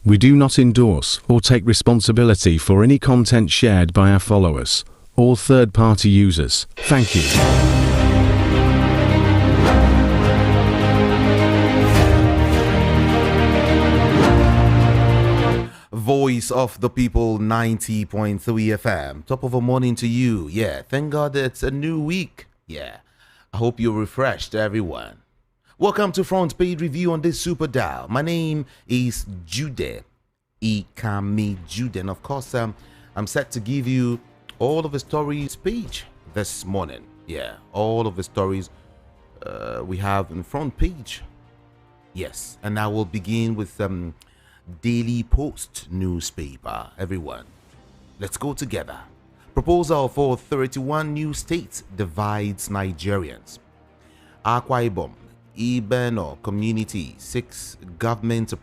We do not endorse or take responsibility for any content shared by our followers or third-party users. Thank you. Voice of the People 90.3 FM. Top of a morning to you. Yeah, thank God it's a new week. Yeah, I hope you're refreshed, everyone. Welcome to Front Page Review on this Super Dial. My name is Jude Ikami Jude, and of course, I'm set to give you all of the stories page this morning. Yeah, all of the stories we have in front page. Yes, and I will begin with Daily Post newspaper. Everyone, let's go together. Proposal for 31 new states divides Nigerians. Akwa Ibom, Ibeno community seeks government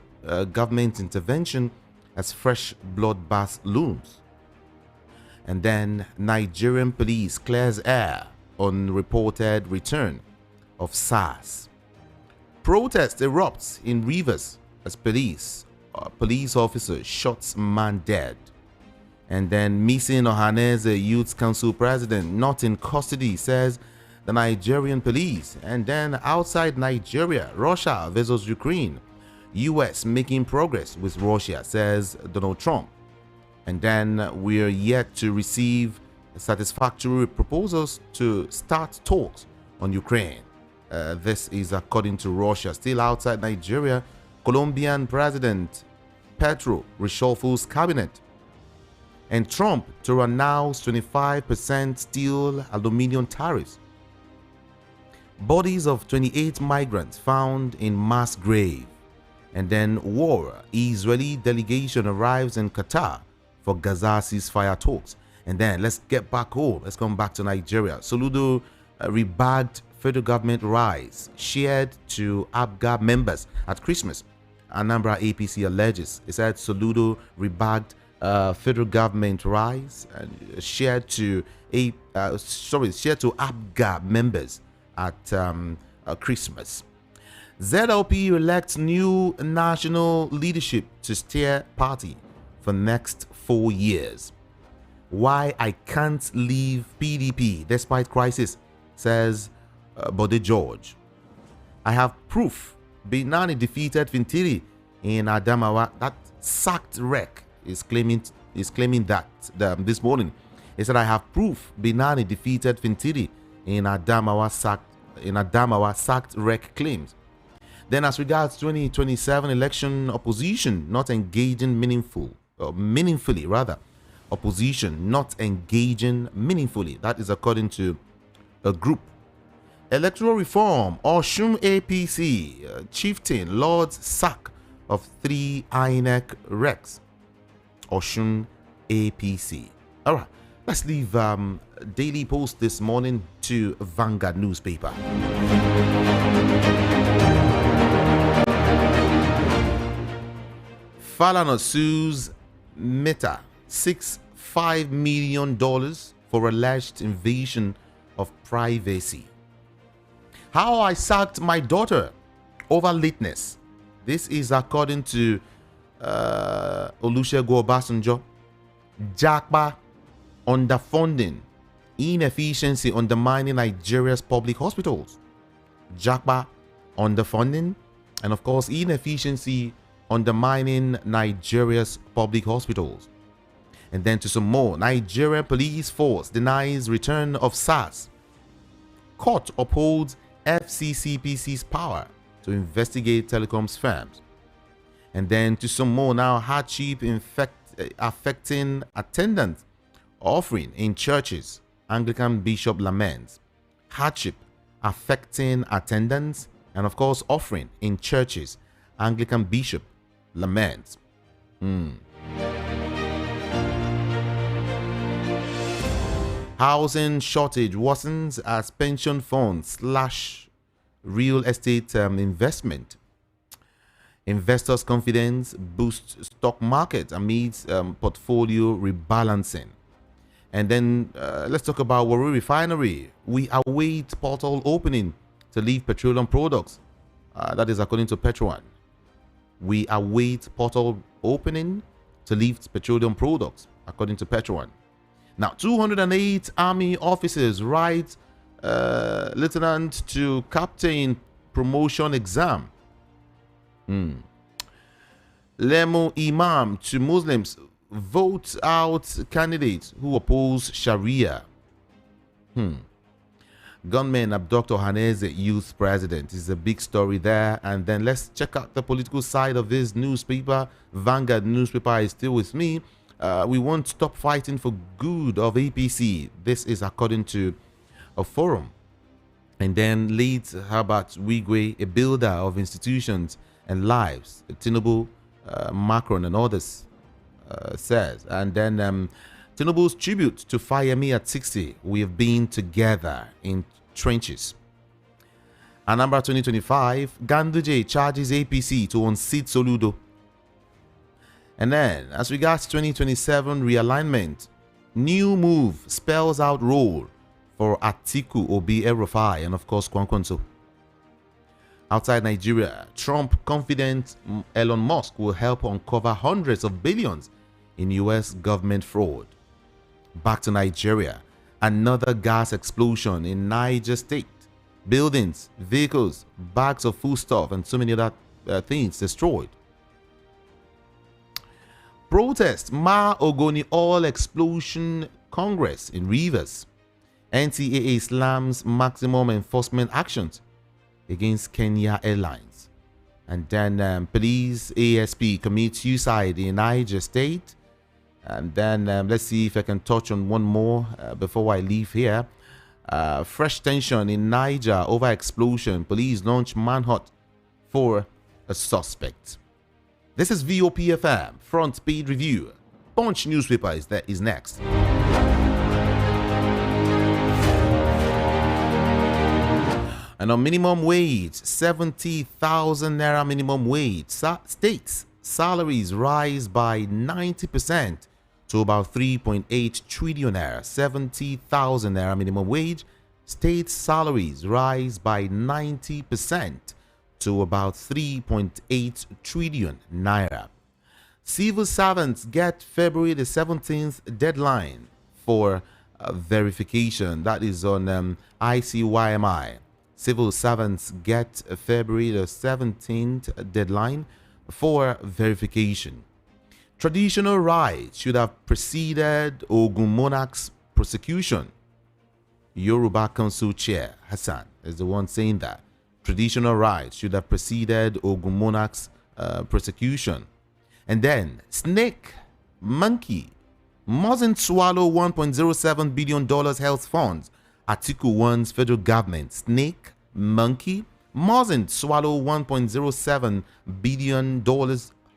intervention as fresh bloodbath looms. And then Nigerian police clears air on reported return of SARS. Protest erupts in Rivers as police officer shots man dead. And then missing Ohaneze Youth Council president not in custody, says the Nigerian police. And then outside Nigeria, Russia versus Ukraine, US making progress with Russia, says Donald Trump. And then we're yet to receive satisfactory proposals to start talks on Ukraine. This is according to Russia. Still outside Nigeria, Colombian President Petro reshuffles cabinet. And Trump to announce 25% steel aluminum tariffs. Bodies of 28 migrants found in mass grave. And then war. Israeli delegation arrives in Qatar for Gaza ceasefire talks. And then let's get back home. Let's come back to Nigeria. Soludo rebagged federal government rise shared to ABGA members at Christmas. Anambra APC alleges. It said Soludo rebagged federal government rise and shared to ABGA members at Christmas. ZLP elects new national leadership to steer party for next 4 years. Why I can't leave PDP despite crisis, says Bode George. I have proof. Binani defeated Fintiri in Adamawa. That sacked wreck is claiming that this morning. He said, I have proof. Binani defeated Fintiri in Adamawa sacked wreck claims. Then as regards 2027 election, opposition not engaging meaningfully. Opposition not engaging meaningfully. That is according to a group. Electoral reform, Oshun APC, chieftain, Lord's sack of 3 INEC recs. Oshun APC. All right, let's leave Daily Post this morning to Vanguard newspaper. Falana sues Meta, $5 million for alleged invasion of privacy. How I sacked my daughter over lateness. This is according to Olusegun Obasanjo. Japa, underfunding, inefficiency undermining Nigeria's public hospitals. Japa, underfunding, and of course inefficiency undermining Nigeria's public hospitals. And then to some more. Nigerian police force denies return of SARS. Court upholds FCCPC's power to investigate telecoms firms. And then to some more now. Hardship affecting attendance offering in churches. Anglican bishop laments. Hardship affecting attendance and of course offering in churches. Anglican bishop laments. Housing shortage worsens as pension funds slash real estate investment. Investors' confidence boosts stock market amidst portfolio rebalancing. And then let's talk about Warri Refinery. We await portal opening to leave petroleum products. That is according to Petro1. We await portal opening to lift petroleum products, according to Petro1. Now, 208 Army officers write lieutenant to captain promotion exam. Lemo Imam to Muslims vote out candidates who oppose Sharia. Gunmen abduct Ohaneze youth president is a big story there. And then let's check out the political side of this newspaper. Vanguard newspaper is still with me. We won't stop fighting for good of APC. This is according to a forum. And then leads Herbert Wigwe, a builder of institutions and lives. Tinubu, Macron and others says. And then Tinubu's tribute to Fayemi at 60. We have been together in trenches. Anambra 2025, Ganduje charges APC to unseat Soludo. And then, as regards 2027 realignment, new move spells out role for Atiku, Obi, Rufai, and of course Kwankwanso. Outside Nigeria, Trump confident Elon Musk will help uncover hundreds of billions in US government fraud. Back to Nigeria, another gas explosion in Niger State. Buildings, vehicles, bags of foodstuff, and so many other things destroyed. Protest, Ma Ogoni oil explosion Congress in Rivers. NTAA slams maximum enforcement actions against Kenya Airlines. And then police ASP commits suicide in Niger State. And then let's see if I can touch on one more before I leave here. Fresh tension in Niger over explosion. Police launch manhunt for a suspect. This is VOPFM, front page review. Punch newspaper is next. And on minimum wage, 70,000 naira minimum wage. States salaries rise by 90% to about 3.8 trillion naira. 70,000 naira minimum wage. State salaries rise by 90% to about 3.8 trillion naira. Civil servants get February the 17th deadline for verification. That is on ICYMI. Civil servants get February the 17th deadline for verification. Traditional rites should have preceded Ogun monarch's prosecution. Yoruba Council Chair Hassan is the one saying that. Traditional rites should have preceded Ogun monarch's prosecution. And then, snake, monkey, mustn't swallow $1.07 billion health funds. Atiku warns federal government. Snake, monkey, mustn't swallow $1.07 billion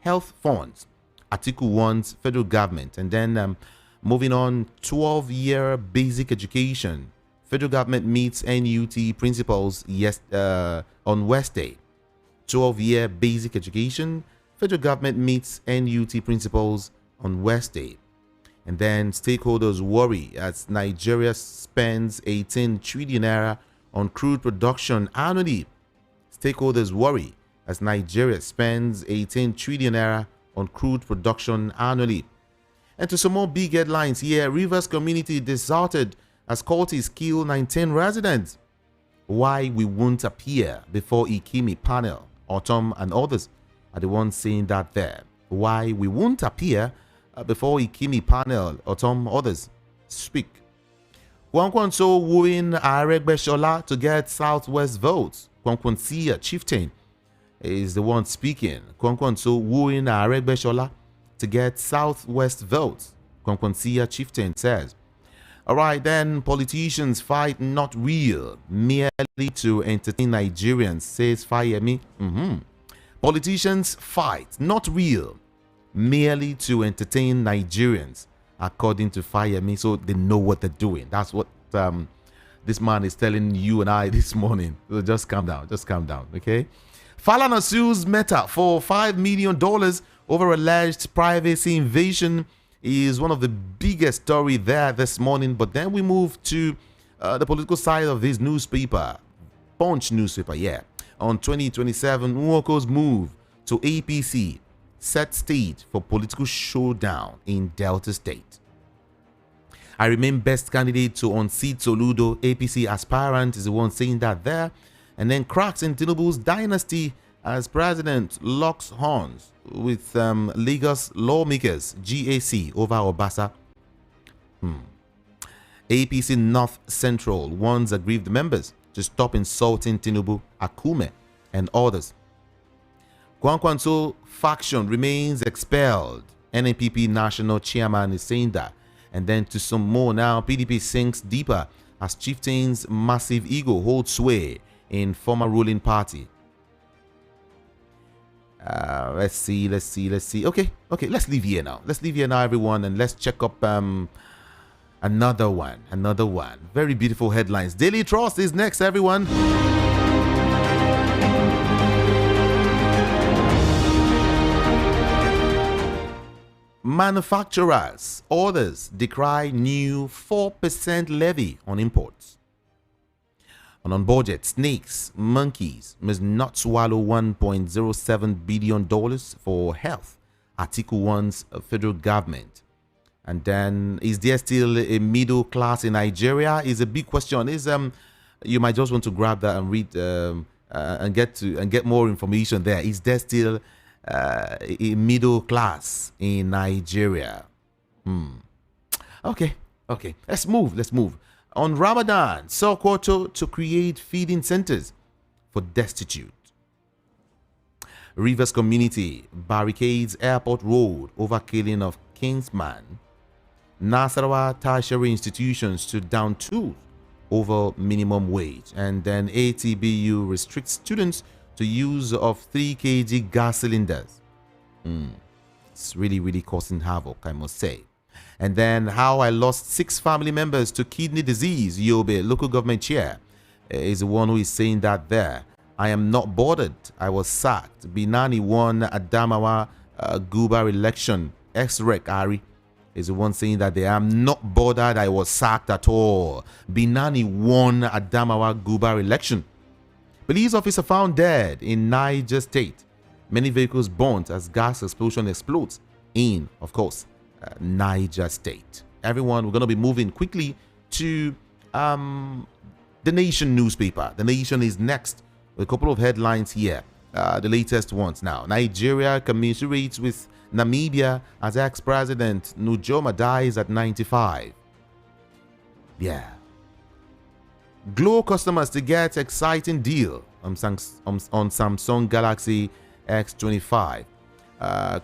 health funds. Atiku warns federal government. And then, moving on, 12-year basic education. Federal government meets NUT principals on Wednesday. 12-year basic education. Federal government meets NUT principals on Wednesday. And then stakeholders worry as Nigeria spends 18 trillion naira on crude production annually. Stakeholders worry as Nigeria spends 18 trillion naira on crude production annually. And to some more big headlines here, Rivers community deserted as cultists kill 19 residents. Why we won't appear before Ikimi panel, Autumn and others are the ones saying that there. Why we won't appear before Ikimi panel, Autumn, others speak. Kwankwanso wooing Aregbesola to get Southwest votes. Kwankwansia chieftain is the one speaking. Kwankwanso wooing Aregbesola to get Southwest votes. Kwankwansia chieftain says. All right, then politicians fight not real, merely to entertain Nigerians, says Fayemi. Politicians fight not real, merely to entertain Nigerians, according to Fayemi. So they know what they're doing. That's what this man is telling you and I this morning. So just calm down, okay? Falana sues Meta for $5 million over alleged privacy invasion is one of the biggest story there this morning. But then we move to the political side of this newspaper, Punch newspaper, yeah. On 2027, Nwoko's move to APC set stage for political showdown in Delta State. I remain best candidate to unseat Soludo. APC aspirant is the one saying that there. And then cracks in Tinubu's dynasty as president locks horns with Lagos lawmakers, GAC, over Obasa. APC North Central warns aggrieved members to stop insulting Tinubu, Akume, and others. Kwankwanso faction remains expelled. NNPP national chairman is saying that. And then to some more now, PDP sinks deeper as chieftain's massive ego holds sway in former ruling party. Let's see. Okay, let's leave here now. Everyone, and let's check up another one. Very beautiful headlines. Daily Trust is next, everyone. Manufacturers, orders decry new 4% levy on imports. And on budget, snakes, monkeys must not swallow $1.07 billion for health, Article 1's federal government. And then, is there still a middle class in Nigeria? Is a big question. You might just want to grab that and read and get more information there. Is there still a middle class in Nigeria? Okay. Let's move. On Ramadan, Sokoto to create feeding centers for destitute. Rivers community barricades airport road over killing of Kingsman. Nasarawa tertiary institutions to down tools over minimum wage. And then ATBU restricts students to use of 3 kg gas cylinders. It's really causing havoc, I must say. And then how I lost 6 family members to kidney disease. Yobe, local government chair, is the one who is saying that there. I am not bothered. I was sacked. Binani won Adamawa Gubar election. Ex-Rec Ari is the one saying that they am not bothered. I was sacked at all. Binani won Adamawa Gubar election. Police officer found dead in Niger State. Many vehicles burnt as gas explosion explodes in, of course, Niger State. Everyone, we're going to be moving quickly to the Nation newspaper. The Nation is next with a couple of headlines here. The latest ones now. Nigeria commiserates with Namibia as ex-president Nujoma dies at 95. Yeah. Glow customers to get exciting deal on Samsung Galaxy X25.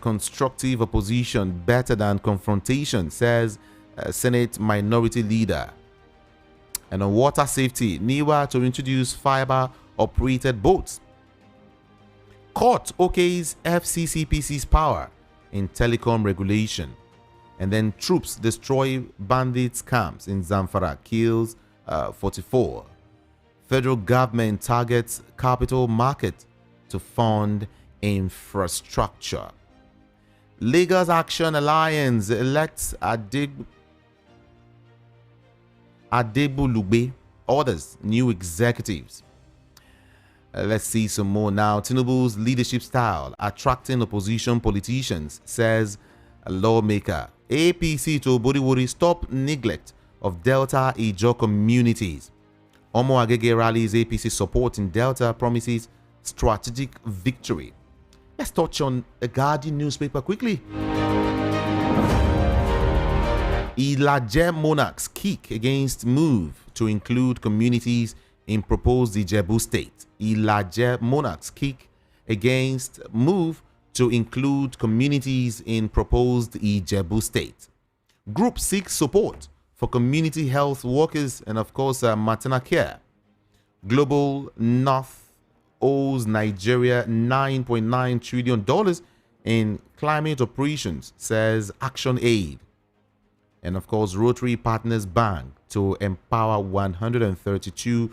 Constructive opposition better than confrontation, says Senate Minority Leader. And on water safety, NIWA to introduce fiber-operated boats. Court okays FCCPC's power in telecom regulation. And then troops destroy bandits' camps in Zamfara, kills 44. Federal government targets capital market to fund infrastructure. Lagos Action Alliance elects Adebulugbe, orders new executives. Let's see some more now. Tinubu's leadership style attracting opposition politicians, says a lawmaker. APC to Bodiwori stop neglect of Delta Ijo communities. Omo Agege rallies APC support in Delta, promises strategic victory. Let's touch on a Guardian newspaper quickly. Ilaje monarchs kick against move to include communities in proposed Ijebu state. Ilaje monarchs kick against move to include communities in proposed Ijebu state. Group seeks support for community health workers and, of course, maternal care. Global North owes Nigeria $9.9 trillion in climate operations, says Action Aid. And, of course, Rotary Partners Bank to empower 132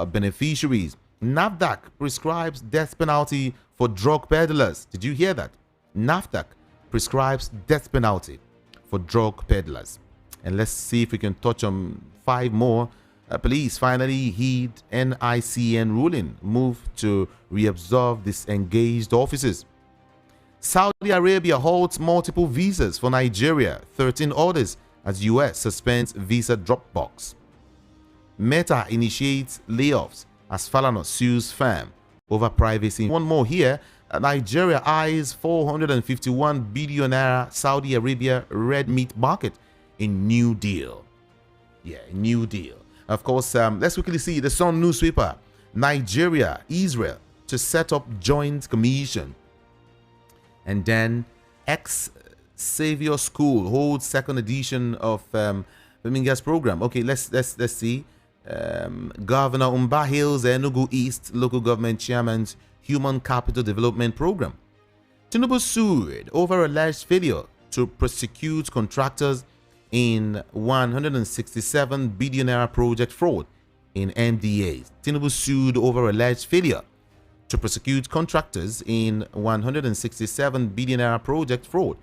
beneficiaries. NAFDAC prescribes death penalty for drug peddlers. Did you hear that? NAFDAC prescribes death penalty for drug peddlers. And let's see if we can touch on 5 more. Police finally heed NICN ruling, move to reabsorb disengaged officers. Saudi Arabia halts multiple visas for Nigeria. 13 orders as US suspends visa drop box. Meta initiates layoffs as Falana sues firm over privacy. One more here. Nigeria eyes 451 billion naira Saudi Arabia red meat market in new deal. Yeah, new deal. Of course, let's quickly see the Sun newspaper. Nigeria, Israel to set up joint commission. And then Savior School holds second edition of Birmingham's program. Okay, let's see. Governor Umba hails Enugu East local government chairman's human capital development program. Tinubu sued over alleged failure to prosecute contractors in 167 billion naira project fraud in MDAs. Tinubu sued over alleged failure to prosecute contractors in 167 billion naira project fraud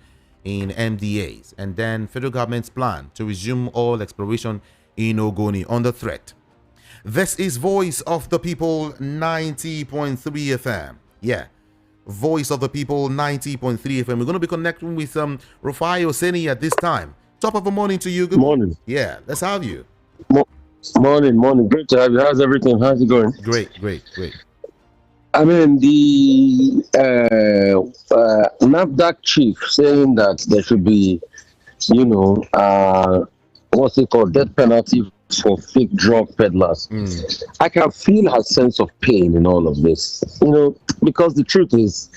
in MDAs. And then federal government's plan to resume oil exploration in Ogoni under threat. This is Voice of the People 90.3 FM. Yeah, Voice of the People 90.3 FM. We're going to be connecting with Rufai Oseni at this time. Top of the morning to you. Good morning. Yeah, let's have you. Morning. Great to have you. How's everything? How's it going? Great. I mean, the Nnamdi chief saying that there should be, what's it called, death penalty for fake drug peddlers. I can feel her sense of pain in all of this, because the truth is,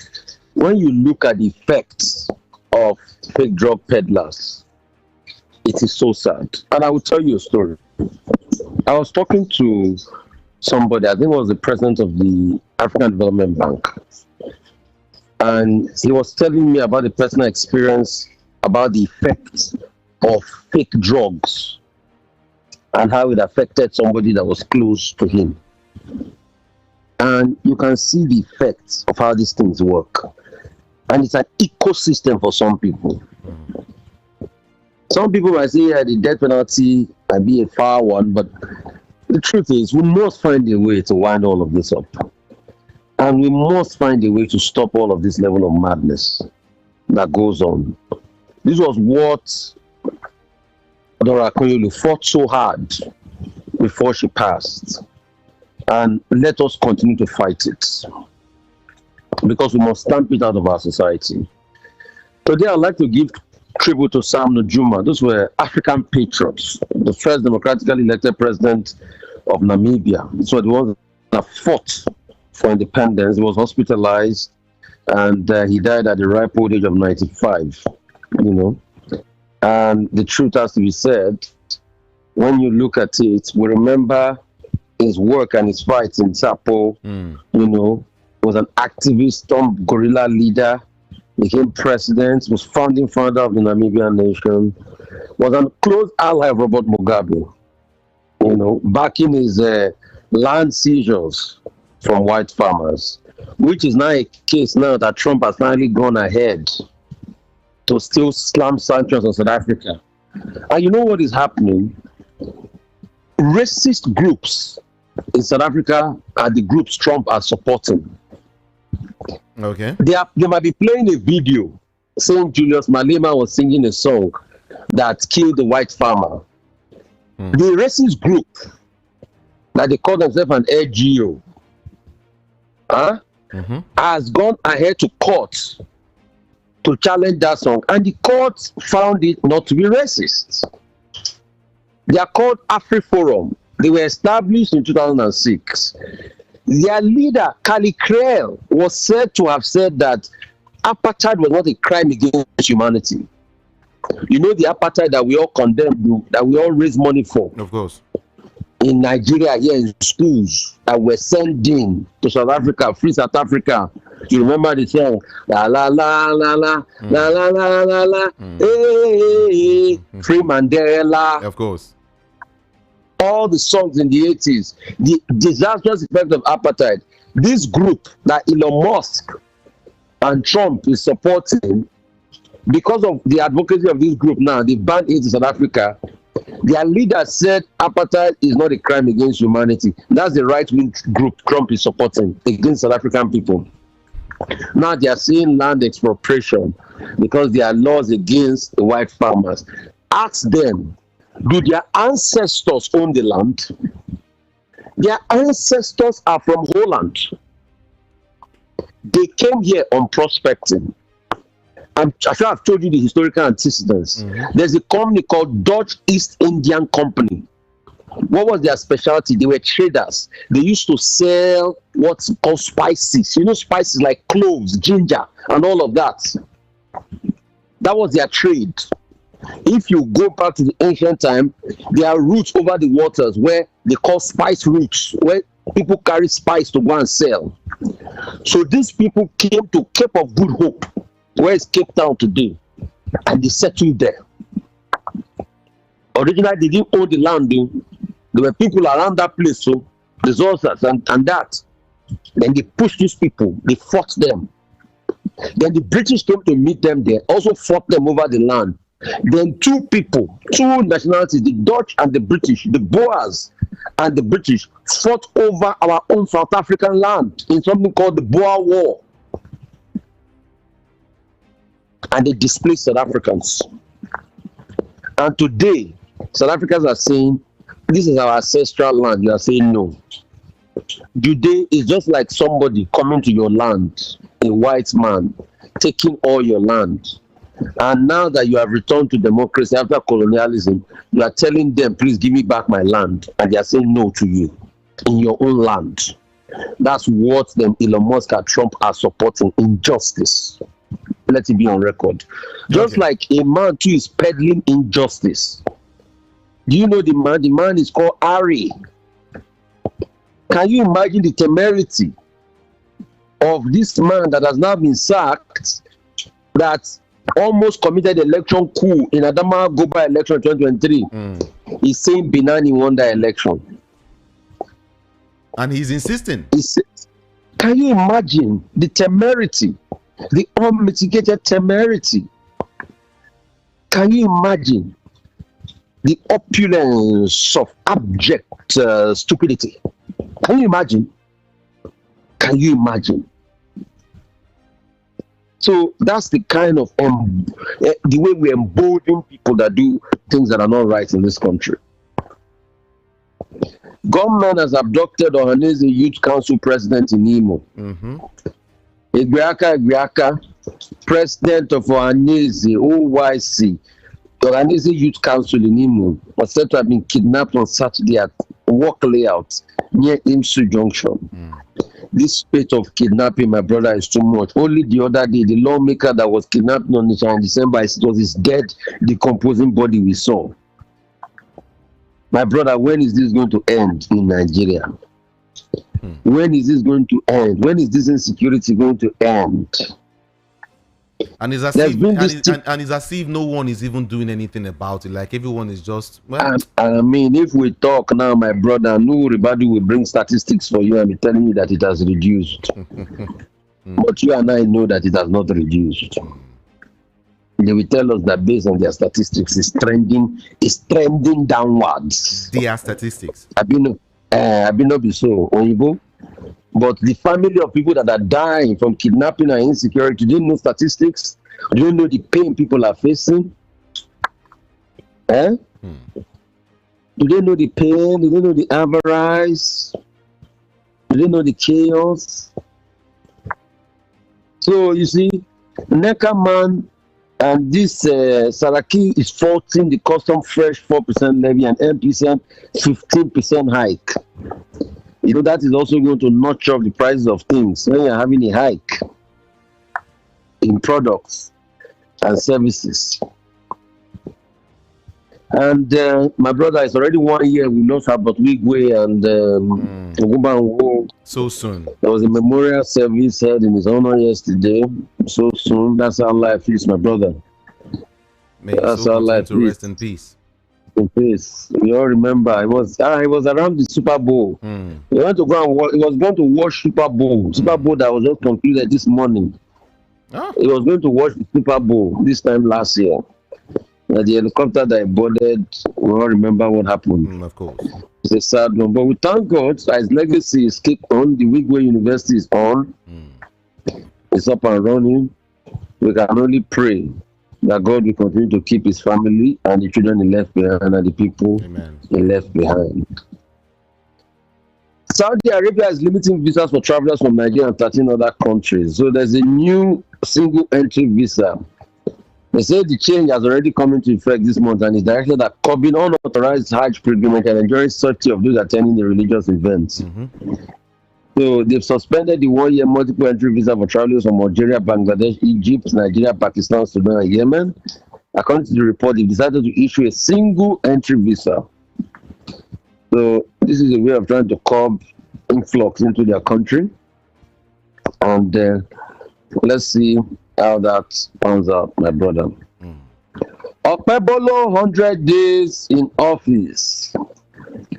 when you look at the effects of fake drug peddlers, it is so sad. And I will tell you a story. I was talking to somebody, I think it was the president of the African Development Bank, and he was telling me about the personal experience about the effects of fake drugs and how it affected somebody that was close to him. And you can see the effects of how these things work. And it's an ecosystem for some people. Some people might say the death penalty might be a far one, but the truth is we must find a way to wind all of this up. And we must find a way to stop all of this level of madness that goes on. This was what Dora Akonyolu fought so hard before she passed. And let us continue to fight it, because we must stamp it out of our society. Today I'd like to give tribute to Sam Nujuma. Those were African patriots, the first democratically elected president of Namibia. These were the ones that fought for independence. He was hospitalized and he died at the ripe old age of 95. And the truth has to be said, when you look at it, we remember his work and his fights in Sapo. Was an activist, guerrilla leader, became president, was founding father of the Namibian nation, was a close ally of Robert Mugabe, backing his land seizures from white farmers, which is now a case now that Trump has finally gone ahead to still slam sanctions on South Africa. And you know what is happening? Racist groups in South Africa are the groups Trump are supporting. Okay. They might be playing a video saying Julius Malema was singing a song that killed the white farmer. The racist group that they call themselves an LGO has gone ahead to court to challenge that song, and the court found it not to be racist. They are called AfriForum. They were established in 2006. Their leader, Kali Krell, was said to have said that apartheid was not a crime against humanity. The apartheid that we all condemn, that we all raise money for. Of course. In Nigeria, here in schools that were sending to South Africa, free South Africa. You remember the song, la la la la la la la la la la, hey, free Mandela. Of course. All the songs in the 80s, the disastrous effect of apartheid. This group that Elon Musk and Trump is supporting, because of the advocacy of this group now, they banned it in South Africa. Their leader said apartheid is not a crime against humanity. That's the right-wing group Trump is supporting against South African people. Now they are seeing land expropriation because there are laws against the white farmers. Ask them, do their ancestors own the land? Their ancestors are from Holland. They came here on prospecting. I'm sure I've told you the historical antecedents. There's a company called Dutch East Indian Company. What was their specialty? They were traders. They used to sell what's called spices. You know, spices like cloves, ginger, and all of that. That was their trade. If you go back to the ancient time, there are routes over the waters where they call spice routes, where people carry spice to go and sell. So these people came to Cape of Good Hope, where is Cape Town today, and they settled there. Originally, they didn't own the land. There were people around that place, so resources and that. Then they pushed these people, they fought them. Then the British came to meet them there, also fought them over the land. Then two nationalities, the Dutch and the British, the Boers and the British, fought over our own South African land in something called the Boer War. And they displaced South Africans. And today, South Africans are saying, this is our ancestral land. You are saying no. Today is just like somebody coming to your land, a white man, taking all your land. And now that you have returned to democracy after colonialism, you are telling them, please give me back my land. And they are saying no to you in your own land. That's what them Elon Musk and Trump are supporting, injustice. Let it be on record. Just like a man too is peddling injustice. Do you know the man? The man is called Ari. Can you imagine the temerity of this man that has now been sacked, that almost committed election coup in Adama Goba election 2023? He's saying Binani won the election. And he's insisting. Can you imagine the temerity, the unmitigated temerity? Can you imagine the opulence of abject stupidity? Can you imagine? Can you imagine? So that's the kind of the way we embolden people that do things that are not right in this country. Government has abducted Ohanese Youth Council president in Imo. Egbeaka, president of Ohanese OYC, Ohanese Youth Council in Imo, was said to have been kidnapped on Saturday at work layout near Imsu Junction. This spate of kidnapping, my brother, is too much. Only the other day, the lawmaker that was kidnapped on December, it was his dead, decomposing body we saw. My brother, when is this going to end in Nigeria? When is this going to end? When is this insecurity going to end? And it's as if no one is even doing anything about it. Like everyone is just I mean, if we talk now, my brother, everybody will bring statistics for you and be telling you that it has reduced. But you and I know that it has not reduced. They will tell us that based on their statistics, it's trending downwards. Their statistics. I've been not be so Oyibo. But the family of people that are dying from kidnapping and insecurity, do you know statistics? Do you know the pain people are facing? Do they know the pain? Do they know the avarice? Do they know the chaos? So you see, Neka man and this Saraki is faulting the custom fresh 4% levy and MPCM 15% hike. You know, that is also going to notch up the prices of things when you're having a hike in products and services. And my brother, it's already 1 year we lost about Wigwe and so soon. There was a memorial service held in his honor yesterday. So soon. That's how life is, my brother. That's how life is. Rest in peace. In peace. We all remember it was around the Super Bowl. He went to go and he was going to watch Super Bowl. Super Bowl that was just concluded this morning. He was going to watch the Super Bowl this time last year. The helicopter that he boarded, we all remember what happened. Of course. It's a sad one. But we thank God his legacy is kept on. The Wigwe University is on. is up and running. We can only pray that God will continue to keep his family and the children he left behind and the people he left behind. Saudi Arabia is limiting visas for travelers from Nigeria and 13 other countries. So there's a new single entry visa. They say the change has already come into effect this month and is directed at curbing unauthorized Hajj pilgrimage and ensuring safety of those attending the religious events. So they've suspended the 1-year multiple entry visa for travelers from Algeria, Bangladesh, Egypt, Nigeria, Pakistan, Sudan, and Yemen. According to the report, they decided to issue a single entry visa. So this is a way of trying to curb influx into their country. And let's see how that pans out, my brother. Okpebolo 100 days in office.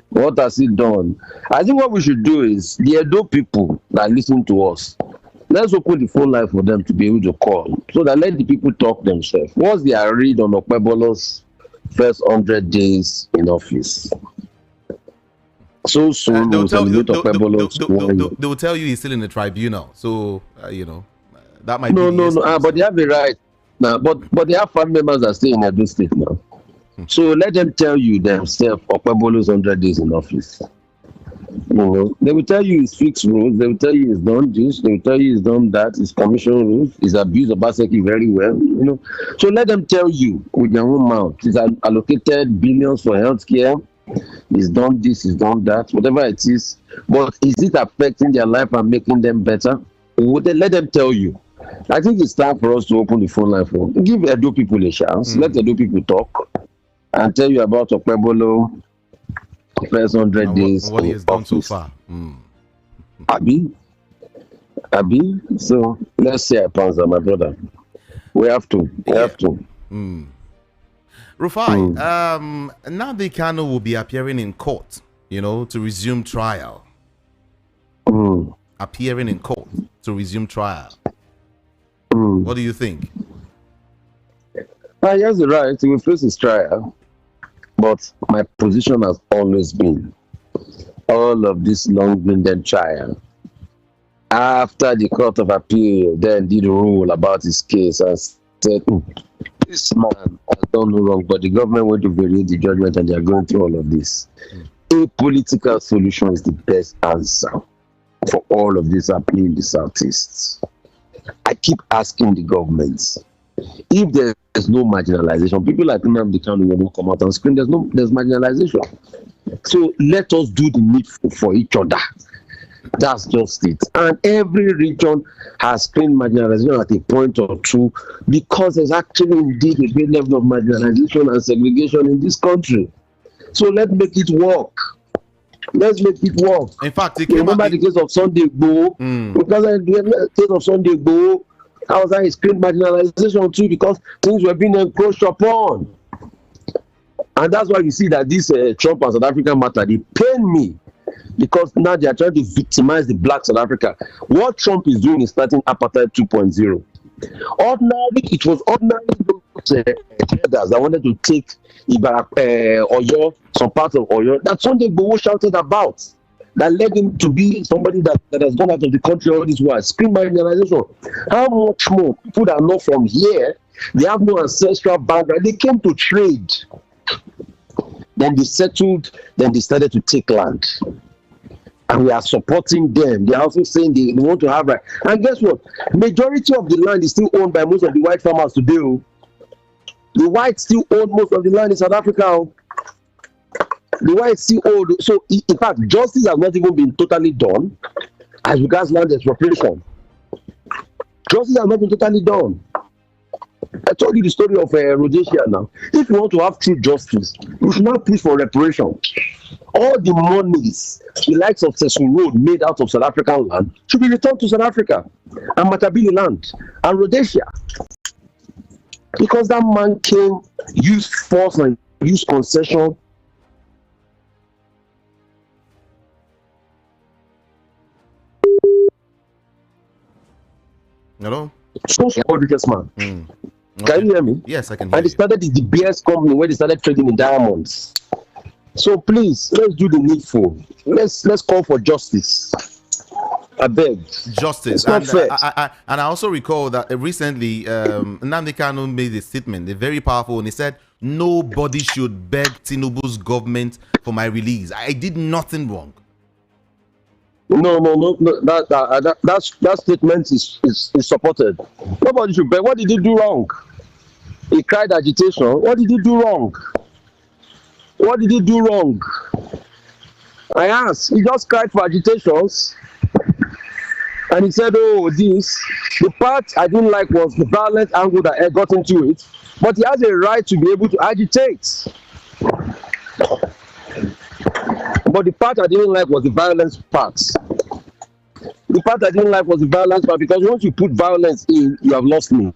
What has he done? I think what we should do is the Edo people that listen to us, let's open the phone line for them to be able to call so that let the people talk themselves. What's their read on Okpebolo's first 100 days in office? So soon they will tell you he's still in the tribunal. So that might no. But they have a right now. But they have family members that stay in Edo State now. So let them tell you themselves Okpebolo's 100 days in office. They will tell you his fixed rules. They will tell you he's done this. They will tell you he's done that. His commission rules. He's abused Obaseki very well. So let them tell you with their own mouth. He's allocated billions for healthcare. He's done this. He's done that. Whatever it is. But is it affecting their life and making them better? Would they let them tell you? I think it's time for us to open the phone line for. Give Edo people a chance. Let Edo people talk and tell you about Okpebolo first 100 days. What he has done so far. Abi. So let's see our answer, my brother. We have to. Rufai, Nnamdi Kanu will be appearing in court, to resume trial. Appearing in court to resume trial. What do you think? He has the right to face his trial. But my position has always been all of this long-winded trial. After the Court of Appeal then did rule about his case and said, this man has done no wrong, but the government went to vary the judgment and they are going through all of this. A political solution is the best answer for all of this happening in the Southeast. I keep asking the governments, if there's no marginalization, people like Nnamdi Kanu will not come out on screen. There's marginalization. So let us do the needful for each other. That's just it. And every region has screened marginalization at a point or two because there's actually indeed a great level of marginalization and segregation in this country. So let's make it work. Let's make it work. In fact, remember the case of Sunday Igboho. Because the case of Sunday Igboho, I was like, screen marginalization too because things were being encroached upon. And that's why you see that this Trump and South Africa matter, they pain me because now they are trying to victimize the black South Africa. What Trump is doing is starting apartheid 2.0. It was ordinary traders that wanted to take Oyo, some parts of Oyo, that Sunday Igboho shouted about. That led him to be somebody that has gone out of the country all this while. Screen marginalization. How much more people that are not from here, they have no ancestral background, they came to trade. Then they settled, then they started to take land. And we are supporting them. They are also saying they want to have right. And guess what? Majority of the land is still owned by most of the white farmers today. The whites still own most of the land in South Africa. The whites still own. So in fact, justice has not even been totally done as regards land expropriation. Justice has not been totally done. I told you the story of Rhodesia now. If you want to have true justice, you should not push for reparation. All the monies, the likes of Session Road made out of South African land, should be returned to South Africa and Matabele land and Rhodesia. Because that man came, used force and used concession. Hello? So richest man. Okay. Can you hear me? Yes, I can hear and they started the BS company where they started trading in diamonds. So please, let's do the needful. Let's call for justice. I beg. Justice. It's not And fair. I also recall that recently Nnamdi Kanu made a statement, a very powerful one. He said, nobody should beg Tinubu's government for my release. I did nothing wrong. No. That statement is supported. Nobody should beg. What did he do wrong? He cried agitation. What did he do wrong? What did he do wrong? I asked. He just cried for agitations. And he said, oh, this. The part I didn't like was the violent angle that I got into it. But he has a right to be able to agitate. But the part I didn't like was the violence part. The part I didn't like was the violence part, because once you put violence in, you have lost me.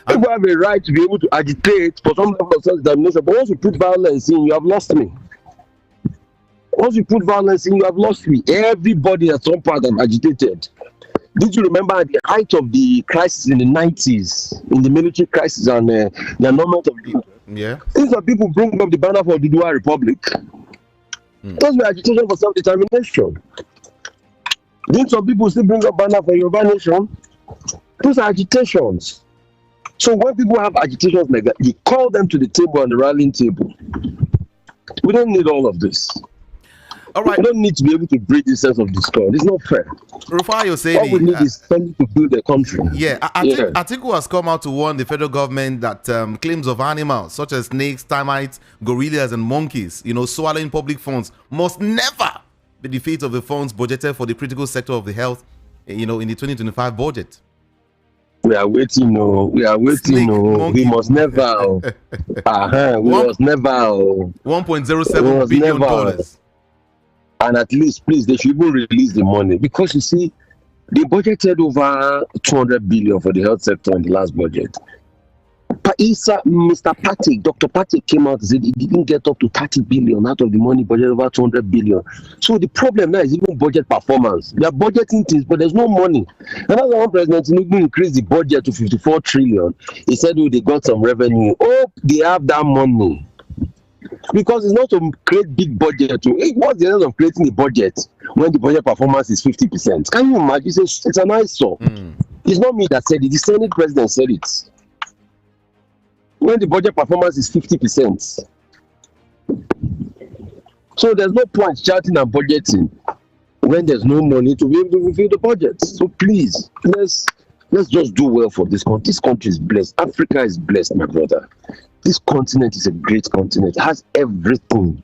People have a right to be able to agitate for some level of self-determination, but once you put violence in, you have lost me. Once you put violence in, you have lost me. Everybody at some part have agitated. Did you remember at the height of the crisis in the 90s, in the military crisis and the annulment of the... Yeah. These are people bring up the banner for the Dua Republic. Those were agitation for self-determination. Didn't some people still bring up banner for Yoruba Nation? Those are agitations. So when people have agitations like that, you call them to the table, on the rallying table. We don't need all of this. All right. We don't need to be able to breed this sense of discord. It's not fair. Rufai Oseni. All we need is something to build the country. Yeah, Atiku has come out to warn the federal government that claims of animals such as snakes, termites, gorillas, and monkeys, swallowing public funds must never be the fate of the funds budgeted for the critical sector of the health, in the 2025 budget. We are waiting. We are waiting. We must never. We must never. $1.07 billion. And at least, please, they should even release the money, because you see, they budgeted over 200 billion for the health sector in the last budget. Mr. Patrick, Dr. Patrick came out and said he didn't get up to 30 billion out of the money budgeted over 200 billion. So the problem now is even budget performance. They are budgeting things, but there's no money. And that's why President Tinubu increased the budget to 54 trillion. He said, oh, they got some revenue. Oh, they have that money. Because it's not to create big budget. What's the end of creating a budget when the budget performance is 50%? Can you imagine? It's an eyesore. It's not me that said it. The Senate president said it. When the budget performance is 50%. So there's no point shouting and budgeting when there's no money to be able to fulfill the budget. So please, let's just do well for this country. This country is blessed. Africa is blessed, my brother. This continent is a great continent. It has everything.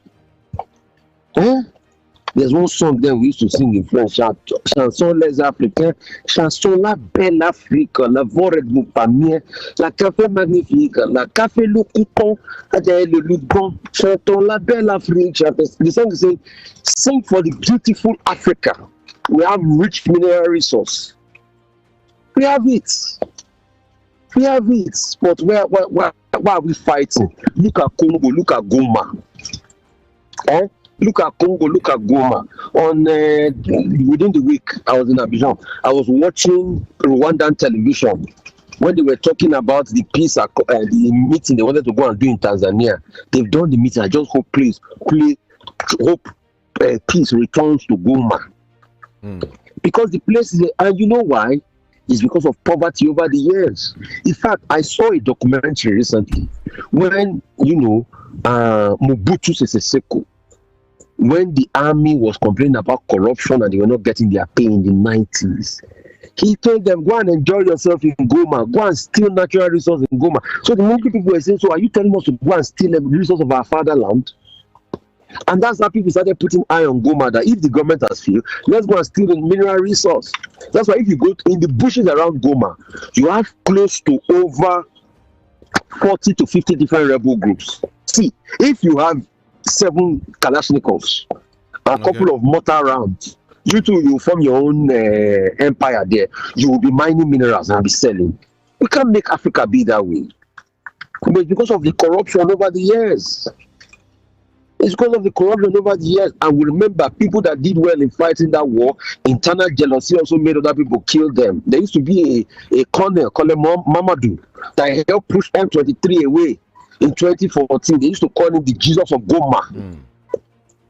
There's one song there we used to sing in French. Chanson les Africains, chanson la belle Afrique, la forêt de Moupamier, la café magnifique, la café le coupon, le lugon, chantons la belle Afrique. The song is saying, sing for the beautiful Africa. We have rich mineral resource. We have it. We have it. But why are we fighting? Look at Congo, look at Goma. Look at Congo, look at Goma. Within the week, I was in Abidjan. I was watching Rwandan television when they were talking about the peace, the meeting they wanted to go and do in Tanzania. They've done the meeting. I just hope, please, hope peace returns to Goma. Because the place is, and you know why? It's because of poverty over the years. In fact, I saw a documentary recently when, Mobutu Sese Seko, when the army was complaining about corruption and they were not getting their pay in the 90s, he told them, go and enjoy yourself in Goma, go and steal natural resources in Goma. So the military people were saying, so are you telling us to go and steal the resources of our fatherland? And that's how people started putting eye on Goma, that if the government has failed, let's go and steal the mineral resource. That's why if you go in the bushes around Goma, you have close to over 40 to 50 different rebel groups. See, if you have 7 Kalashnikovs, a couple of mortar rounds, you form your own empire there. You will be mining minerals and be selling. We can't make Africa be that way. But because of the corruption over the years. It's because of the corruption over the years. And we remember people that did well in fighting that war, internal jealousy also made other people kill them. There used to be a colonel called Mamadou that helped push M23 away in 2014. They used to call him the Jesus of Goma.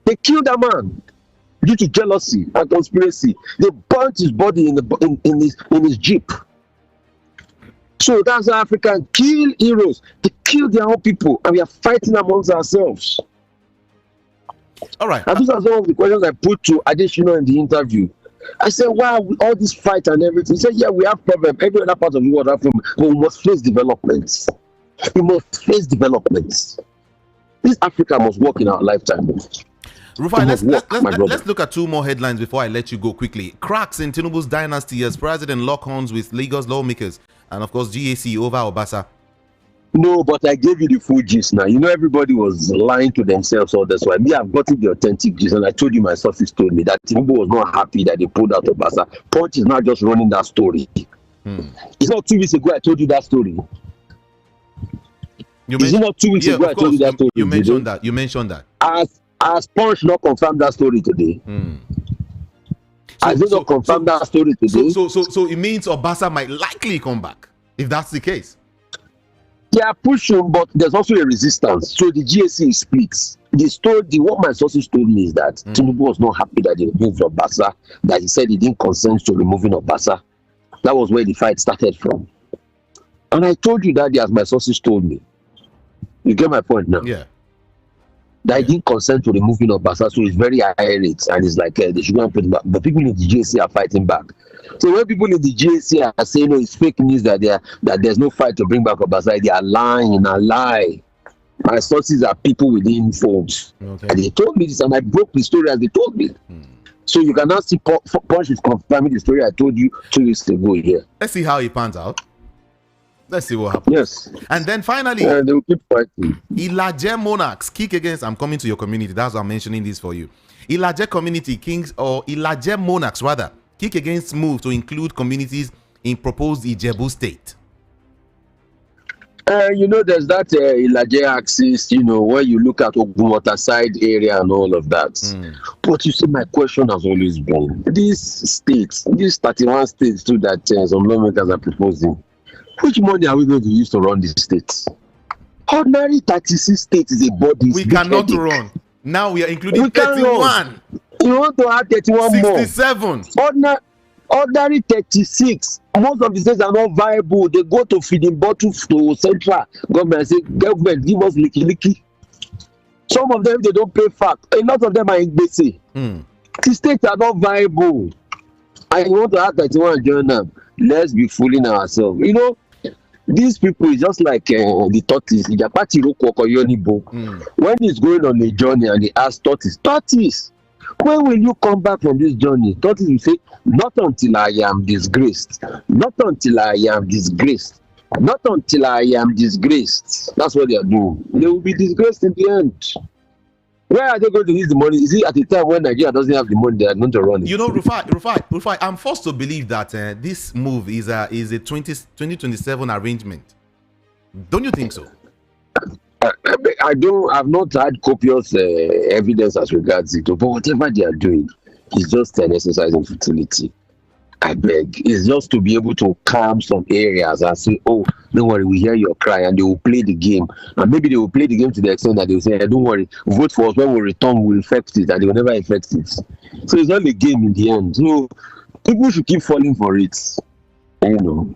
They killed that man. due to jealousy and conspiracy. They burnt his body in his jeep. So that's how Africa kill heroes. They kill their own people, and we are fighting amongst ourselves. All right. And these are some of the questions I put to Adesina in the interview. I said, why all this fight and everything? He said, yeah, we have problems. Every other part of the world have problems, but we must face developments. We must face developments. This Africa must work in our lifetime. Rufai, let's look at 2 more headlines before I let you go quickly. Cracks in Tinubu's dynasty as president lock horns with Lagos lawmakers and, of course, GAC over Obasa. No, but I gave you the full gist now. You know, everybody was lying to themselves all this while. Me, I've gotten the authentic gist, and I told you my sources told me that Tinubu was not happy that they pulled out Obasa. Punch is not just running that story. It's not 2 weeks ago I told you that story. It's not 2 weeks ago I told you that story. You mentioned that. As Punch not confirmed that story today. Has it not confirmed that story today? So it means Obasa might likely come back if that's the case. They are pushing, but there's also a resistance. So the GAC splits. What my sources told me is that Tinubu was not happy that they removed Obasa, that he said he didn't consent to removing Obasa. That was where the fight started from. And I told you that as my sources told me. You get my point now? Yeah. That he didn't consent to removing Obasa, so it's very irate, and it's like they should go and put him back. But people in the GAC are fighting back. So when people in the GAC are saying, "No, it's fake news that there's no fight to bring back Obasa," they are lying, a lie. My sources are people within folds, and they told me this, and I broke the story as they told me. So you can now see Punch is confirming the story I told you 2 weeks ago here. Let's see how it pans out. Let's see what happens. Yes. And then finally, they will keep fighting. Ilaje monarchs kick against. I'm coming to your community. That's why I'm mentioning this for you. Ilaje community kings, or Ilaje monarchs rather, kick against move to include communities in proposed Ijebu state. You know, there's that Ilaje axis, you know, where you look at Ogunwota side area and all of that. But you see, my question has always been, these states, these 31 states too that some lawmakers are proposing, which money are we going to use to run these states? Ordinary 36 states is a body. We cannot run. Now we are including 31. You want to add 31 67. more? Ordinary 36. Most of the states are not viable. They go to feeding bottles to central government and say, government, give us licky. Some of them, they don't pay fact. A lot of them are in BC. The states are not viable. And you want to add 31 and join them. Let's be fooling ourselves. You know, these people is just like the tortoise. When he's going on a journey and he asks tortoise, when will you come back from this journey? Tortoise will say, not until I am disgraced. Not until I am disgraced. Not until I am disgraced. That's what they are doing. They will be disgraced in the end. Where are they going to use the money? Is it at the time when Nigeria doesn't have the money they are going to run it? You know, Rufai, I'm forced to believe that this move is a 2027 arrangement. Don't you think so? I've not had copious evidence as regards it, but whatever they are doing is just an exercise in futility. I beg. It's just to be able to calm some areas and say, oh, don't worry, we hear your cry, and they will play the game. And maybe they will play the game to the extent that they will say, hey, don't worry, vote for us, when we return, we'll effect it, and they will never effect it. So it's not a game in the end. So people should keep falling for it. You know.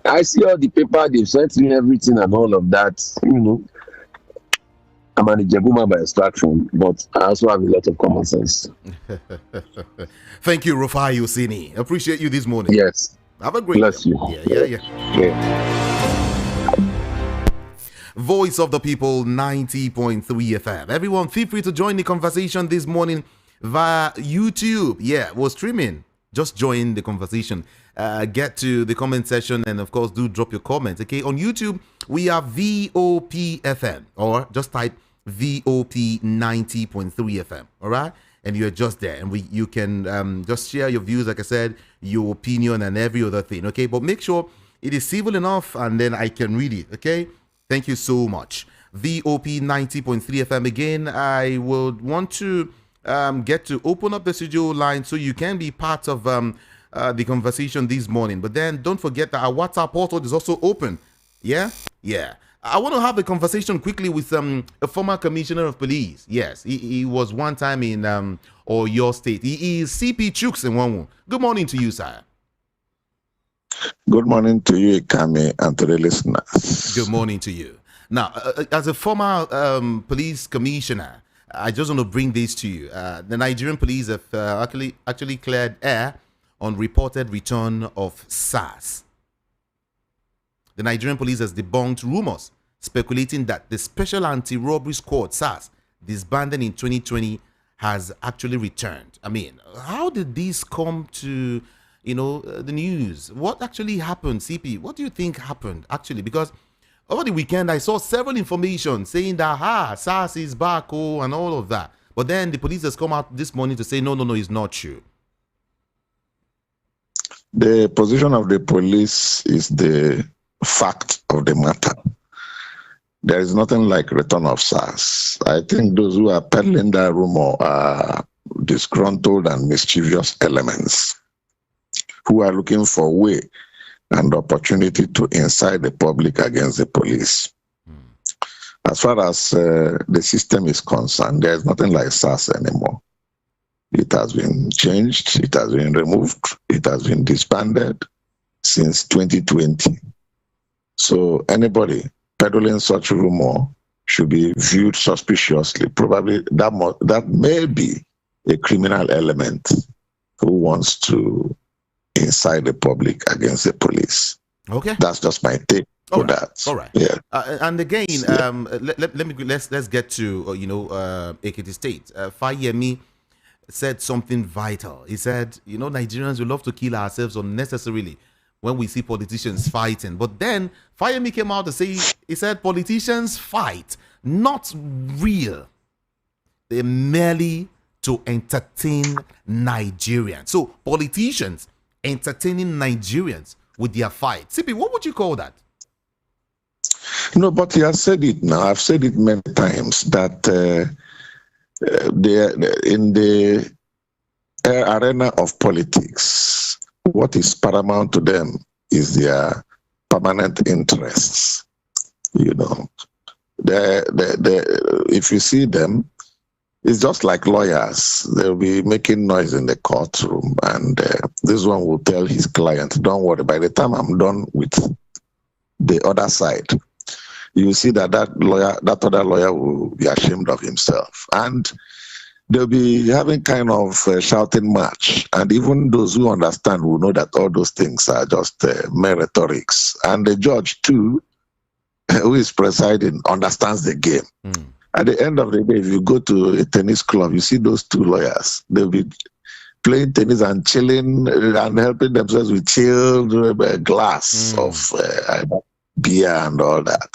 I see all the paper, they've sent me everything and all of that, you know. I'm an Ijebuma by extraction, but I also have a lot of common sense. Thank you, Rufai Oseni. Appreciate you this morning. Yes. Have a great Bless day. you. Yeah. Voice of the People, 90.3 FM. Everyone, feel free to join the conversation this morning via YouTube. Yeah, we're streaming. Just join the conversation. Get to the comment section and, of course, do drop your comments. Okay, on YouTube, we are VOP FM, or just type VOP 90.3 FM. All right, and you're just there, and you can just share your views, like I said, your opinion, and every other thing. Okay, but make sure it is civil enough, and then I can read it. Okay, thank you so much. VOP 90.3 FM. Again, I would want to get to open up the studio line so you can be part of the conversation this morning. But then don't forget that our WhatsApp portal is also open. Yeah. I want to have a conversation quickly with a former commissioner of police. Yes, he was one time in or your state. He is CP Chuks in one. Good morning to you, sir. Good morning to you, Kami, and to the listeners. Good morning to you. Now, as a former police commissioner, I just want to bring this to you. The Nigerian police have actually cleared air on reported return of SARS. The Nigerian police has debunked rumors speculating that the Special Anti-Robbery Squad, SARS, disbanded in 2020, has actually returned. I mean, how did this come to, the news? What actually happened, CP? What do you think happened, actually? Because over the weekend, I saw several information saying that, SARS is back, and all of that. But then the police has come out this morning to say, no, it's not true. The position of the police is the fact of the matter. There is nothing like return of SARS. I think those who are peddling that rumor are disgruntled and mischievous elements who are looking for way and opportunity to incite the public against the police. As far as the system is concerned, there is nothing like SARS anymore. It has been changed, it has been removed, it has been disbanded since 2020. So anybody peddling such rumor should be viewed suspiciously. Probably that may be a criminal element who wants to incite the public against the police. Okay, that's just my take for that. All right. Yeah. And again, let's get to Ekiti State. Fayemi said something vital. He said, Nigerians will love to kill ourselves unnecessarily when we see politicians fighting. But then Fayemi came out to say, he said, politicians fight, not real. They're merely to entertain Nigerians. So politicians entertaining Nigerians with their fight. CP, what would you call that? No, but he has said it now. I've said it many times that in the arena of politics, what is paramount to them is their permanent interests. If you see them, it's just like lawyers. They'll be making noise in the courtroom, and this one will tell his client, don't worry, by the time I'm done with the other side, you see that other lawyer will be ashamed of himself. And they'll be having kind of a shouting match. And even those who understand will know that all those things are just mere rhetorics. And the judge, too, who is presiding, understands the game. At the end of the day, if you go to a tennis club, you see those two lawyers. They'll be playing tennis and chilling and helping themselves with chilled glass of beer and all that.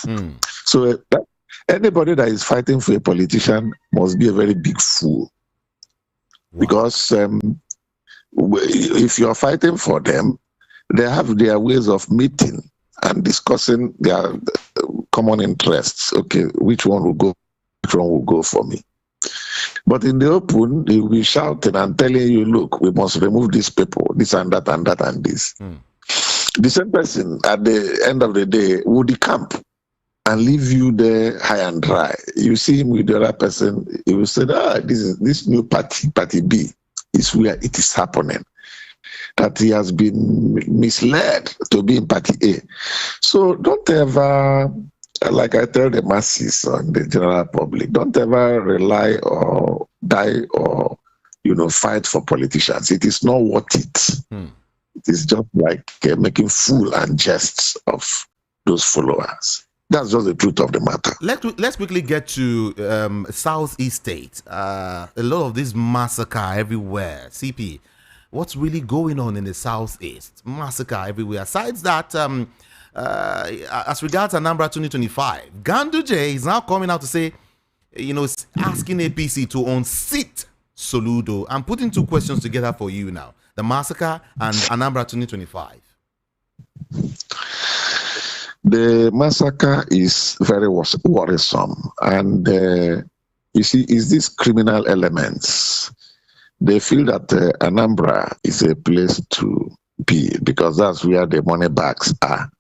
So anybody that is fighting for a politician must be a very big fool. Wow. Because if you're fighting for them, they have their ways of meeting and discussing their common interests. Okay, which one will go for me? But in the open, they will be shouting and telling you, look, we must remove these people, this and that and that and this. The same person at the end of the day will decamp and leave you there high and dry. You see him with the other person, he will say, this new party B is where it is happening. That he has been misled to be in party A. So don't ever, like I tell the masses and the general public, don't ever rely or die or fight for politicians. It is not worth it. It is just like making fool and jests of those followers. That's just the truth of the matter. Let's quickly get to Southeast State. A lot of this massacre everywhere. CP, what's really going on in the Southeast? Massacre everywhere. Aside that, as regards Anambra 2025, Ganduje is now coming out to say, asking APC to unseat Soludo. I'm putting two questions together for you now. The massacre and Anambra 2025. The massacre is very worrisome. And you see, it's these criminal elements. They feel that Anambra is a place to be because that's where the money bags are.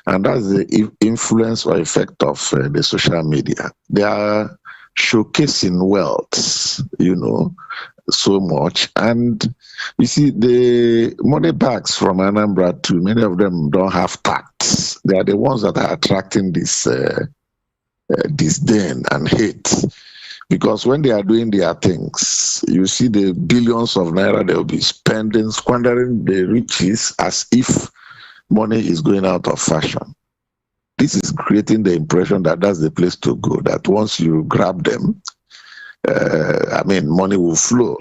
And that's the influence or effect of the social media. They are showcasing wealth, so much. And you see, the money bags from Anambra too, many of them don't have tact. They are the ones that are attracting this disdain and hate. Because when they are doing their things, you see the billions of naira they'll be spending, squandering the riches as if money is going out of fashion. This is creating the impression that that's the place to go, that once you grab them, money will flow.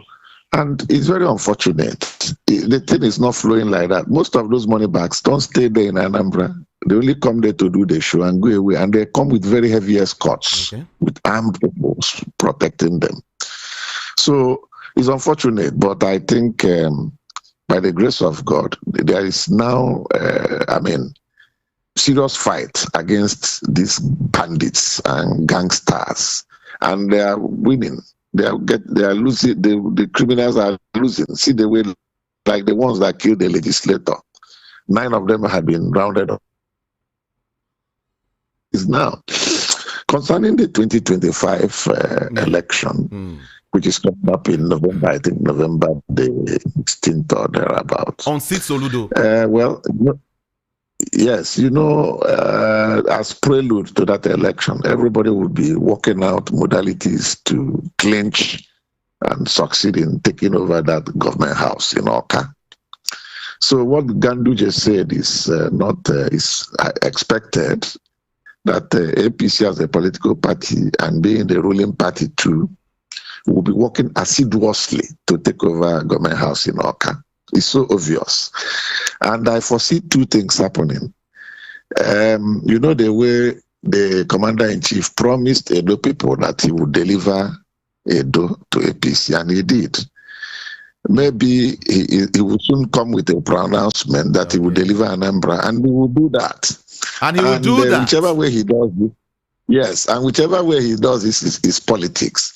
And it's very unfortunate. The thing is not flowing like that. Most of those money bags don't stay there in Anambra. They only come there to do the show and go away. And they come with very heavy escorts, with armed people protecting them. So it's unfortunate, but I think by the grace of God, there is now, serious fight against these bandits and gangsters. And they are winning. They are losing. The criminals are losing. See the way, like the ones that killed the legislator. 9 of them have been rounded up. Is now concerning the 2025 election, which is coming up in November. I think November the 16th or thereabouts. On 6 Oludo. Yes, as prelude to that election, everybody would be working out modalities to clinch and succeed in taking over that government house in Oka. So what Gandu just said is is expected, that APC as a political party and being the ruling party too will be working assiduously to take over government house in Oka. It's so obvious. And I foresee 2 things happening. The way the commander-in-chief promised Edo people that he would deliver Edo to APC, and he did. Maybe he will soon come with a pronouncement that he will deliver Anambra, and he will do that. And he will do that. Whichever way he does it, yes, and whichever way he does this is politics.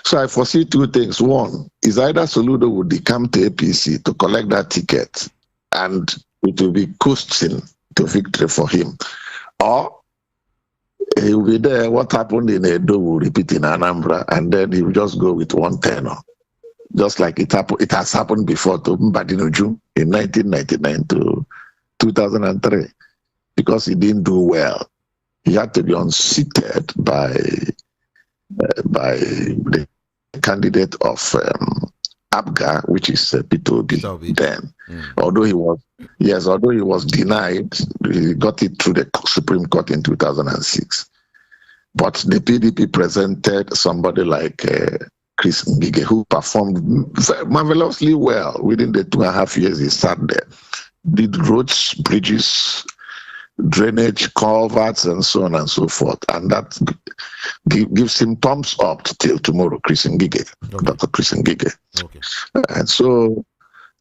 So I foresee 2 things. One is either Soludo would come to APC to collect that ticket, and it will be coasting to victory for him, or he will be there. What happened in Edo will repeat in Anambra, and then he will just go with one tenor, just like it happened. It has happened before to Mbadinuju in 1999 to 2003, because he didn't do well. He had to be unseated by the candidate of ABGA, which is Peter Obi then. Although he was denied, he got it through the Supreme Court in 2006. But the PDP presented somebody like Chris Ngige, who performed marvelously well within the 2.5 years he sat there. Did roads, bridges, drainage, culverts, and so on and so forth. And that gives him thumbs up till tomorrow, Chris Ngige, Dr. Chris Ngige. And so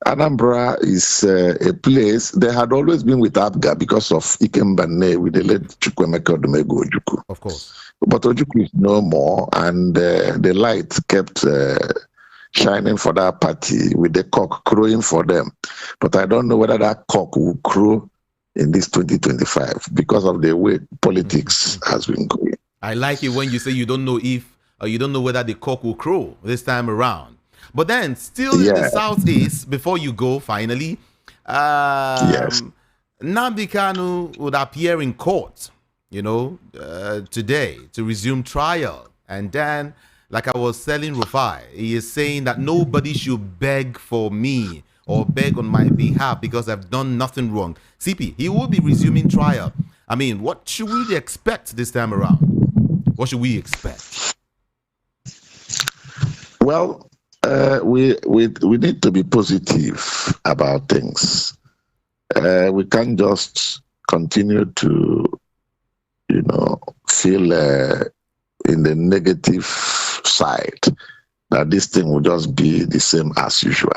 Anambra is a place, they had always been with ABGA because of Ikembane with the late Chukwemeka Odumegu Ojukwu. Of course. But Ojukwu is no more, and the light kept shining for that party with the cock crowing for them. But I don't know whether that cock will crow in this 2025 because of the way politics has been going. I like it when you say you don't know whether the cock will crow this time around. But then still in the Southeast, before you go finally, Nnamdi Kanu would appear in court, today to resume trial. And then, like I was telling Rufai, he is saying that nobody should beg for me or beg on my behalf because I've done nothing wrong. CP, he will be resuming trial. I mean, what should we expect this time around? What should we expect? Well, we need to be positive about things. We can't just continue to, feel in the negative side that this thing will just be the same as usual.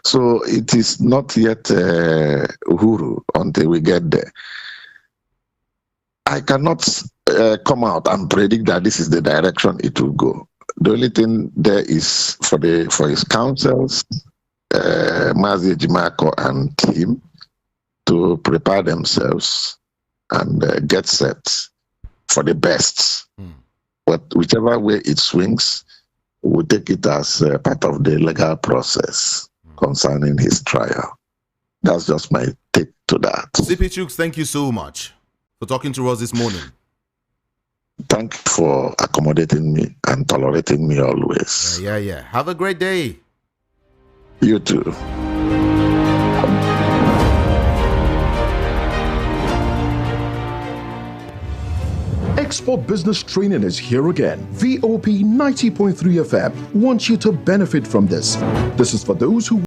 So it is not yet Uhuru until we get there. I cannot come out and predict that this is the direction it will go. The only thing there is for his councils, Mazi Jimako and team, to prepare themselves and get set for the best. But whichever way it swings, we'll take it as part of the legal process concerning his trial. That's just my take to that. CP Chooks, thank you so much for talking to us this morning. Thank you for accommodating me and tolerating me always. Yeah. Have a great day. You too. Export Business Training is here again. VOP 90.3 FM wants you to benefit from this. This is for those who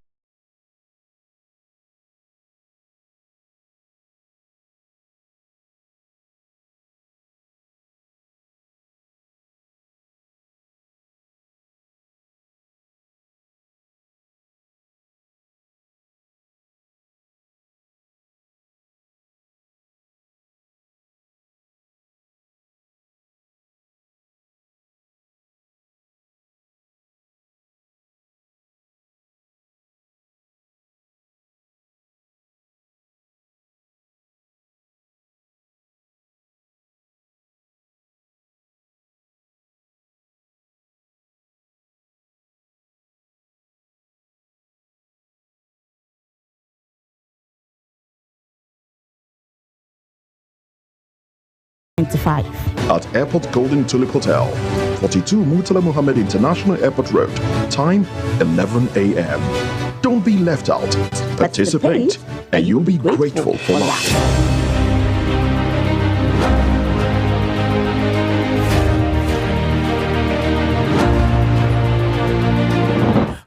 at Airport Golden Tulip Hotel, 42 Murtala Mohammed International Airport Road. Time 11 a.m. Don't be left out. Participate and you'll be grateful for life.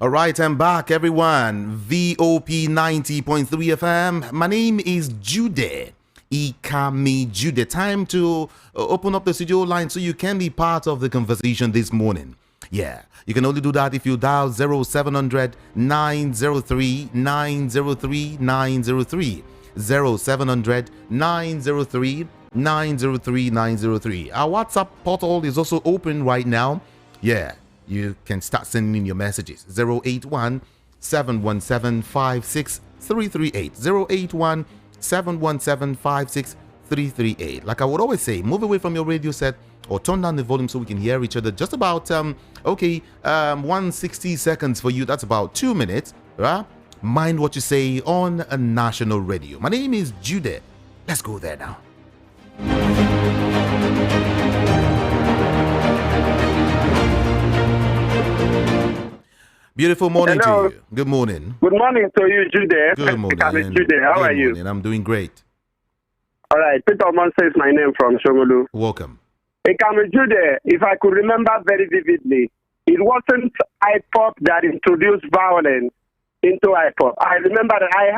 All right, I'm back, everyone. VOP 90.3 FM. My name is Jude. Ikami Jude. Time to open up the studio line so you can be part of the conversation this morning. Yeah, you can only do that if you dial 0700 903 903 903. 0700 903 903 903. Our WhatsApp portal is also open right now. Yeah, you can start sending in your messages. 081 717 56338. 081 717 56338. Like I would always say, move away from your radio set or turn down the volume so we can hear each other. Just about 160 seconds for you. That's about 2 minutes, right? Mind what you say on a national radio. My name is Jude. Let's go there now. Beautiful morning to you. Good morning. Good morning to you, Jude. Good morning. Jude. How are you? I'm doing great. All right. Peter Monse is my name from Shomolu. Welcome. Jude, if I could remember very vividly, it wasn't IPOP that introduced violence into IPOP. I remember that I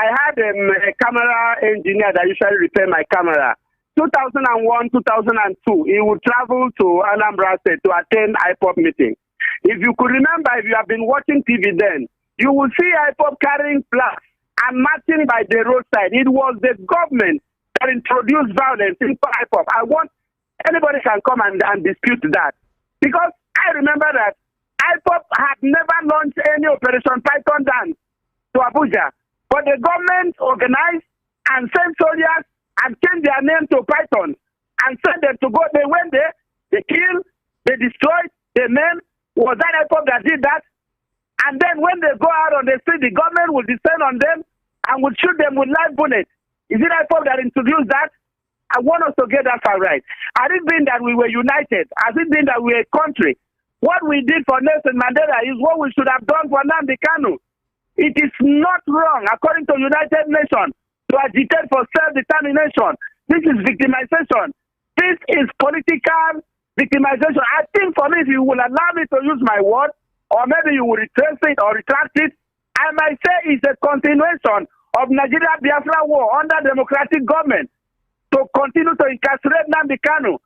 had a camera engineer that usually repair my camera. 2001, 2002, he would travel to Anambra State to attend IPOP meeting. If you could remember, if you have been watching TV then, you will see IPOP carrying flags and marching by the roadside. It was the government that introduced violence into IPOP. I want anybody can come and dispute that. Because I remember that IPOP had never launched any Operation Python dance to Abuja. But the government organized and sent soldiers and changed their name to Python and sent them to go. They went there, they killed, they destroyed, they maimed. Was that IPOP that did that? And then when they go out on the street, the government will descend on them and will shoot them with live bullets. Is it IPOP that introduced that? I want us to get that far right. Has it been that we were united? Has it been that we were a country? What we did for Nelson Mandela is what we should have done for Nnamdi Kanu. It is not wrong, according to United Nations, to agitate for self-determination. This is victimization. This is political victimization. I think for me, if you will allow me to use my word, or maybe you will retrace it or retract it, I might say it's a continuation of Nigeria Biafra war under democratic government to continue to incarcerate Nnamdi Kanu.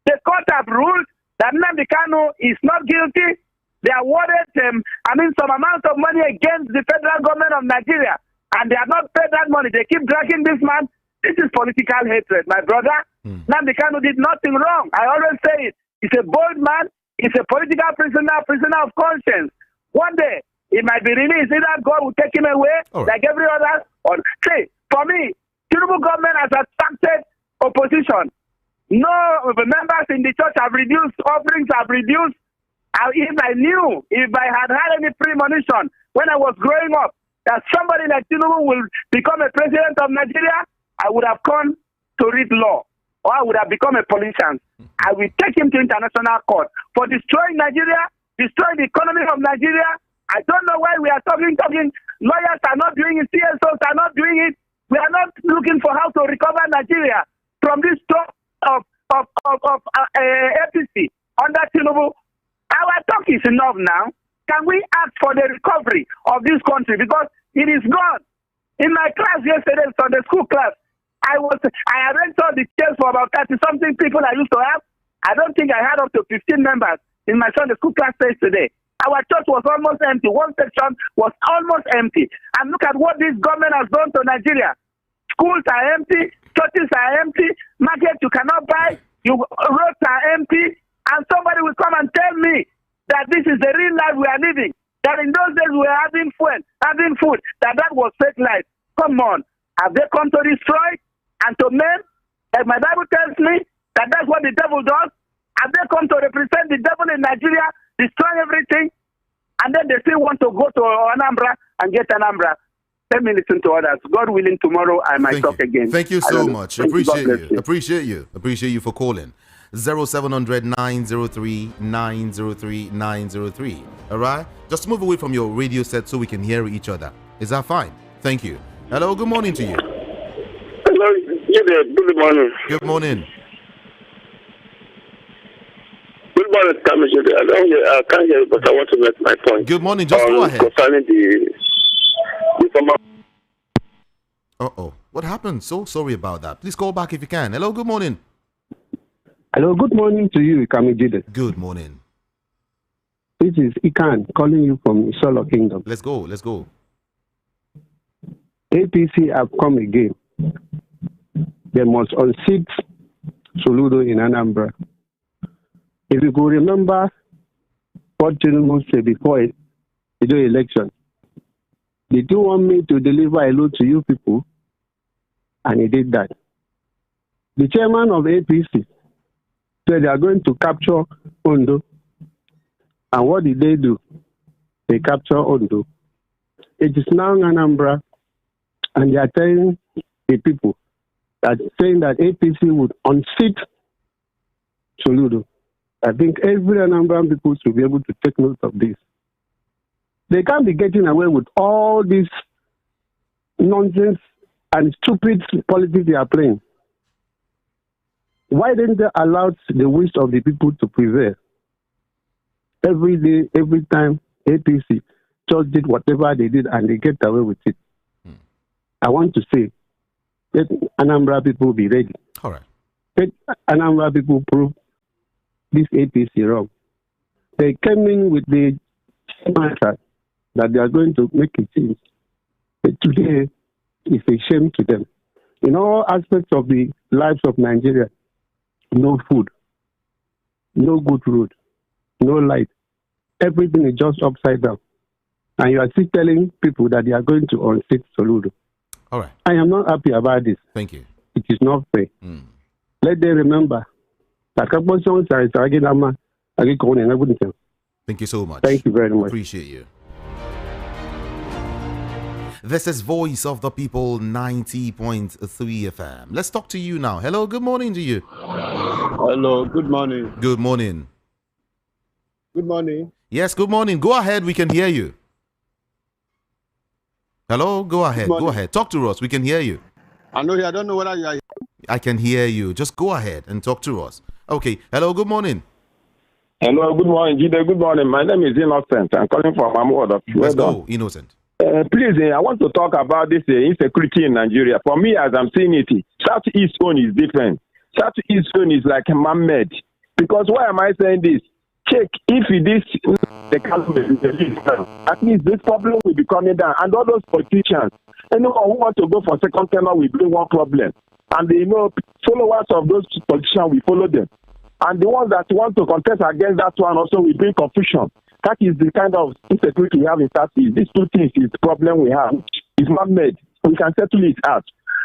The court have ruled that Nnamdi Kanu is not guilty. They awarded some amount of money against the federal government of Nigeria, and they have not paid that money. They keep dragging this man. This is political hatred, my brother. Nnamdi Kanu did nothing wrong. I always say it. He's a bold man. He's a political prisoner of conscience. One day, he might be released. Either God will take him away, like every other. Or say, For me, Tinubu government has attracted opposition. No members in the church have reduced, offerings have reduced. If I had any premonition when I was growing up that somebody like Tinubu will become a president of Nigeria, I would have come to read law, or I would have become a politician. I will take him to international court for destroying Nigeria, destroying the economy of Nigeria. I don't know why we are talking. Lawyers are not doing it. CSOs are not doing it. We are not looking for how to recover Nigeria from this talk of APC under Tinubu. Our talk is enough now. Can we ask for the recovery of this country, because it is gone? In my class yesterday, Sunday school class, I arranged all the chairs for about 30-something people I used to have. I don't think I had up to 15 members in my Sunday school class space today. Our church was almost empty. One section was almost empty. And look at what this government has done to Nigeria. Schools are empty. Churches are empty. Markets you cannot buy. Roads are empty. And somebody will come and tell me that this is the real life we are living. That in those days we were having food. That was fake life. Come on. Have they come to destroy and to maim? Like my Bible tells me that that's what the devil does. Have they come to represent the devil in Nigeria, destroy everything, and then they still want to go to Anambra and get Anambra? Let me listen to others. God willing, tomorrow I might talk again. Thank you so much. Appreciate you for calling. 0700-903-903-903. All right? Just move away from your radio set so we can hear each other. Is that fine? Thank you. Hello, good morning to you. Hello, good morning. Good morning. Good morning, Commissioner. I can't hear you, but I want to make my point. Good morning. Just go ahead. Concerning Uh-oh. What happened? So sorry about that. Please call back if you can. Hello, good morning. Hello, good morning to you, Ikamijide. Good morning. This is Ikan calling you from Solo Kingdom. Let's go. APC have come again. They must unseat Soludo in Anambra. If you could remember what Tinubu said before the election, did you want me to deliver a load to you people? And he did that. The chairman of APC said they are going to capture Ondo. And what did they do? They capture Ondo. It is now Anambra, and they are telling the people that saying that APC would unseat Soludo. I think every Anambra people should be able to take note of this. They can't be getting away with all this nonsense and stupid politics they are playing. Why didn't they allow the wish of the people to prevail? Every day, every time, APC just did whatever they did and they get away with it. I want to say, let Anambra people be ready. All right. Let Anambra people prove this APC wrong. They came in with the mindset that they are going to make a change. But today, it's a shame to them. In all aspects of the lives of Nigeria, no food, no good road, no light. Everything is just upside down. And you are still telling people that they are going to unseat Soludo. All right. I am not happy about this. Thank you. It is not fair. Let them remember that Thank you so much. Thank you very much. Appreciate you. This is Voice of the People 90.3 FM. Let's talk to you now. Hello, good morning to you. Hello, good morning. Good morning. Good morning. Yes, good morning. Go ahead, we can hear you. Hello, go ahead. Go ahead. Talk to us. We can hear you. I don't know whether you are. I can hear you. Just go ahead and talk to us. Okay. Hello, good morning. Hello, good morning, Jide. Good morning. My name is Innocent. I'm calling from Mamoda. Let's go, Innocent. Please, I want to talk about this insecurity in Nigeria. For me, as I'm seeing it, Southeast zone is different. Southeast zone is like man-made. Because why am I saying this? Check if this the government, at least this problem will be coming down. And all those politicians, anyone who wants to go for second term will bring one problem. And followers of those politicians will follow them. And the ones that want to contest against that one also will bring confusion. That is the kind of insecurity we have in Southeast. These two things is the problem we have. It's not made. We can settle it out.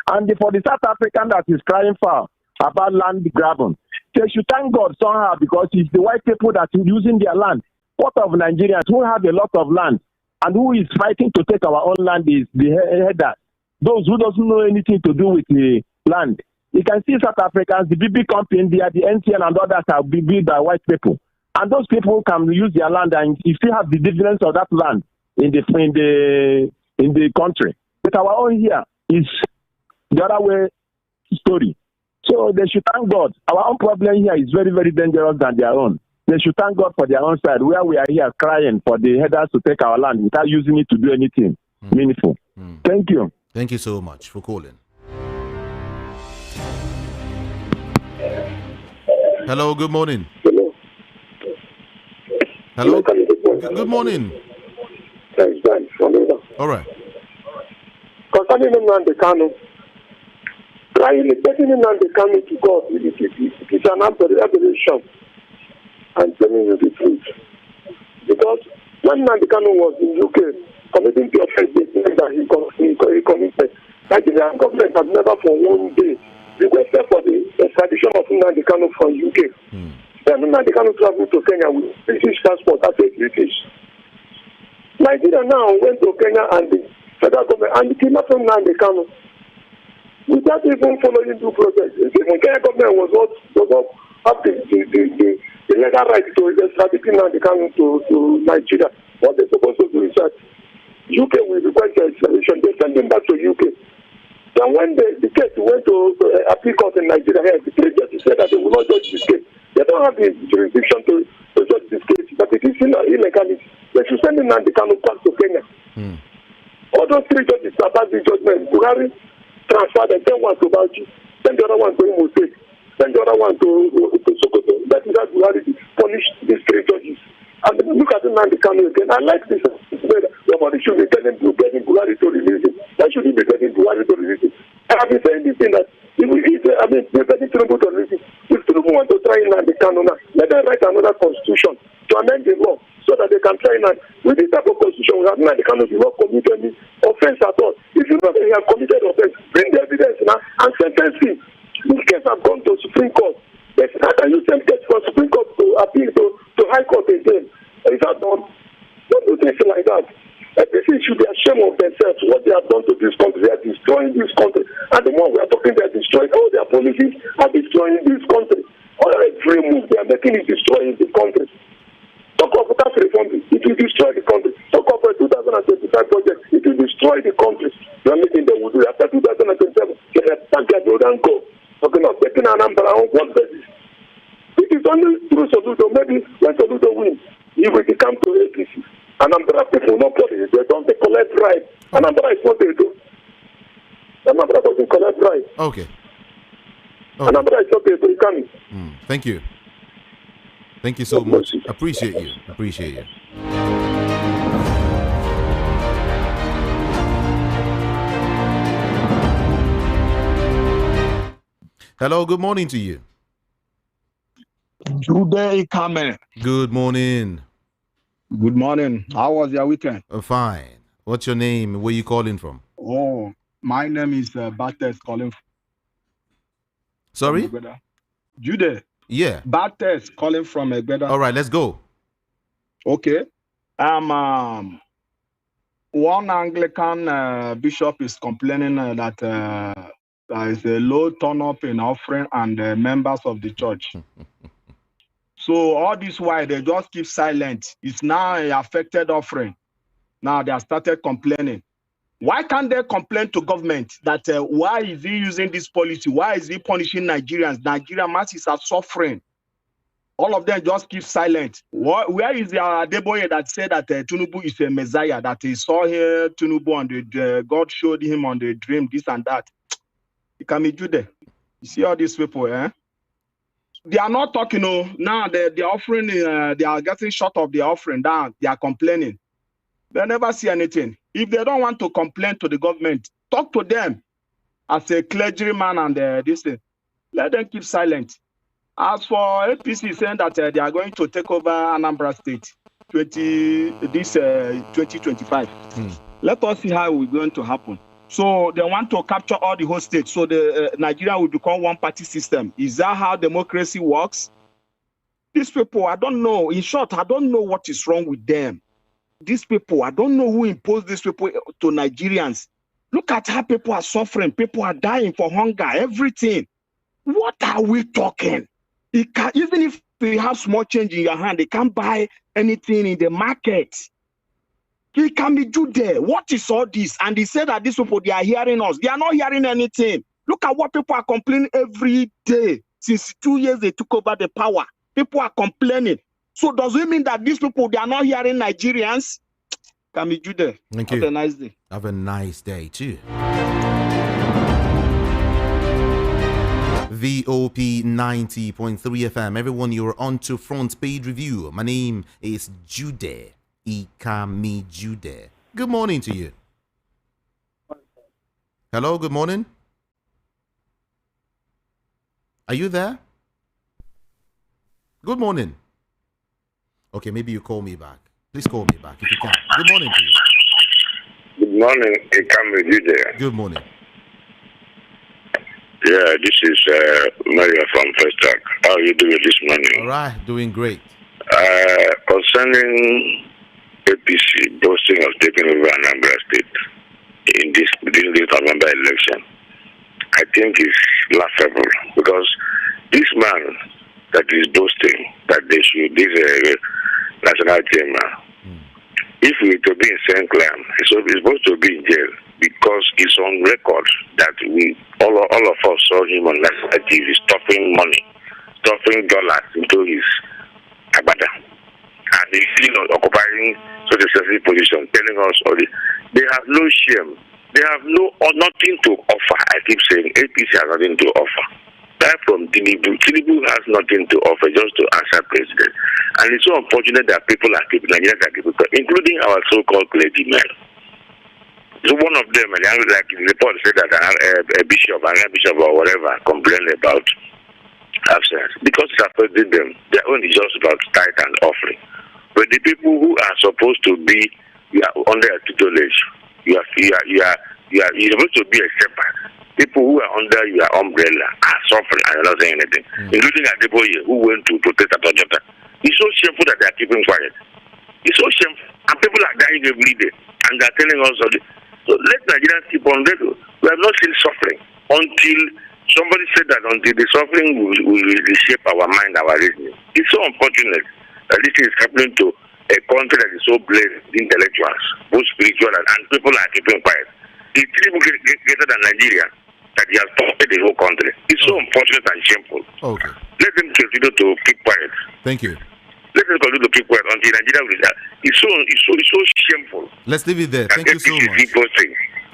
And for the South African that is crying foul about land grabbing, they should thank God somehow because it's the white people that are using their land. What of Nigerians who have a lot of land and who is fighting to take our own land is the header. Those who doesn't know anything to do with the land. You can see South Africans, the BB company, they are the NTN and others are built by white people. And those people can use their land and you still have the dividends of that land in the country. But our own here is the other way story. So they should thank God. Our own problem here is very, very dangerous than their own. They should thank God for their own side, where we are here crying for the headers to take our land without using it to do anything meaningful. Thank you. Thank you so much for calling. Hello, good morning. Hello. Good morning. All right. Concerning Nnamdi Kanu, taking Nnamdi Kanu to God, it is an aberration. I'm telling you the truth. Because when Nnamdi Kanu was in UK, committing the offense that he committed, Nigerian government has never for one day requested for the extradition of Nnamdi Kanu from UK. Then Nnamdi Kanu traveled to Kenya with British passport as a British. Nigeria now went to Kenya and the federal government and the kidnapping from Nnamdi Kanu without even following due process. The Kenya government was not have the legal right to extradite Nnamdi Kanu to Nigeria. What they're supposed to do is that UK will request the extradition. They send him back to UK. Then when the case went to appeal court in Nigeria, the three judges said that they will not judge this case. They don't have the jurisdiction to judge this case, but it is illegality. They should send Nnamdi Kanu back to Kenya. All those three judges that passed the judgment, Buhari transferred them, send one to Bauchi, send the other one to Imo State, send the other one to Sokoto. That is how Buhari punished these three judges. And look at Nnamdi Kanu again. I like this. Nobody should be getting Buhari to release it. Why should he be getting Buhari to release it? I have been saying this thing that we're getting Tinubu to release it. If Tinubu want to try Nnamdi Kanu now, let them write another constitution to amend the law so that they can try and with this type of constitution, we have Nnamdi Kanu do not commit any offense at all. If you know that he has committed offense, bring the evidence now and sentence him. This case has gone to Supreme Court. They said, how can you send case from Supreme Court to appeal to High Court again? Is that done? Don't do things like that. FPC should be ashamed of themselves, what they have done to this country. They are destroying this country. And the more we are talking, they are destroying all their policies, are destroying this country. All every move they are making is destroying the country. Talk of tax reform, it will destroy the country. Talk of a 2025 project, it will destroy the country. The only thing they will do after 2027, they have target, they don't go. Talking of taking an umbrella on what basis? It is only through Soludo, maybe when Soludo wins, he will become to APC. And umbrella people not policy, they don't collect right. And umbrella is what they do. And umbrella doesn't collect right. Okay. And umbrella is what they do. Thank you. Thank you so much. Appreciate you. Appreciate you. Hello, good morning to you. Today, Carmen. Good morning. Good morning. How was your weekend? Fine. What's your name? Where are you calling from? Oh, my name is Bates calling. Sorry? Jude. Yeah. Bates calling from Egbeda. All right, let's go. Okay. One Anglican bishop is complaining that there is a low turn-up in offering and members of the church. So all this while they just keep silent. It's now an affected offering. Now they have started complaining. Why can't they complain to government that why is he using this policy? Why is he punishing Nigerians? Nigerian masses are suffering. All of them just keep silent. Where is the Adeboye that said that Tinubu is a messiah, that he saw here Tinubu and God showed him on the dream, this and that? It can be Jude. You see all these people, eh? They are not talking. Now the offering, they are getting short of the offering. Down, they are complaining. They never see anything. If they don't want to complain to the government, talk to them as a clergyman and this thing. Let them keep silent. As for APC saying that they are going to take over Anambra State 2025, let us see how it's going to happen. So they want to capture all the whole state. So the Nigeria will become one-party system. Is that how democracy works? These people, I don't know. In short, I don't know what is wrong with them. These people, I don't know who imposed these people to Nigerians. Look at how people are suffering. People are dying for hunger, everything. What are we talking? Even if you have small change in your hand, they can't buy anything in the market. It can be due there. What is all this? And they said that these people, they are hearing us. They are not hearing anything. Look at what people are complaining every day. Since 2 years they took over the power. People are complaining. So does it mean that these people, they are not hearing Nigerians? Can be due there. Thank you. Have a nice day. Have a nice day too. VOP 90.3 FM. Everyone, you're on to front page review. My name is Jude. Ikami Jude. Good morning to you. Hello, good morning. Are you there? Good morning. Okay, maybe you call me back. Please call me back if you can. Good morning to you. Good morning, Ikami Jude. Good morning. Yeah, this is Maria from First Track. How are you doing this morning? All right, doing great. Concerning APC boasting of taking over Anambra State during this November election, I think it's laughable because this man that is boasting that they should this national team, if we to be in St. Clam, he's supposed to be in jail because it's on record that all of us saw him on national TV stuffing money, stuffing dollars into his abada. And he's occupying such a sensitive position, telling us all this. They have no shame. They have nothing to offer. I keep saying APC has nothing to offer. That from Tinubu. Tinubu has nothing to offer just to answer president. And it's so unfortunate that people are keeping Nigerians are keeping, including our so-called clergymen. So one of them, and like the report said that a bishop or whatever complained about absence because it's affecting them. They're only just about tithe and offering. But the people who are supposed to be under a tutelage, you're supposed to be a shepherd. People who are under your umbrella are suffering and not saying anything, including Adeboye who went to protest at Ojota. It's so shameful that they are keeping quiet. It's so shameful, and people are dying every day, and they are telling us all this. So let Nigerians keep on radio. We have not seen suffering until somebody said that until the suffering will reshape our mind, our reasoning. It's so unfortunate that this is happening to a country that is so blessed intellectuals, both spiritual and people are keeping quiet. It's even greater than Nigeria that he has tortured the whole country. It's so unfortunate and shameful. Okay. Let them continue to keep quiet. Thank you. Let them continue to keep quiet until Nigeria will that. It's so shameful. Let's leave it there. Thank you so much.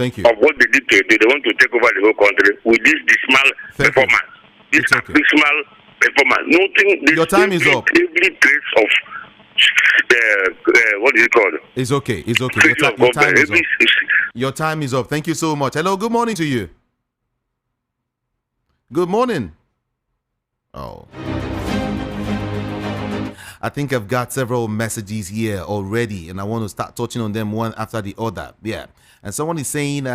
Thank you. Of what they did to they want to take over the whole country with this dismal performance. This dismal performance. Nothing. Your time is up. Every trace of what is it called? It's okay. It's okay. Your time is up. Your time is up. Thank you so much. Hello. Good morning to you. Good morning. Oh. I think I've got several messages here already, and I want to start touching on them one after the other. Yeah. And someone is saying,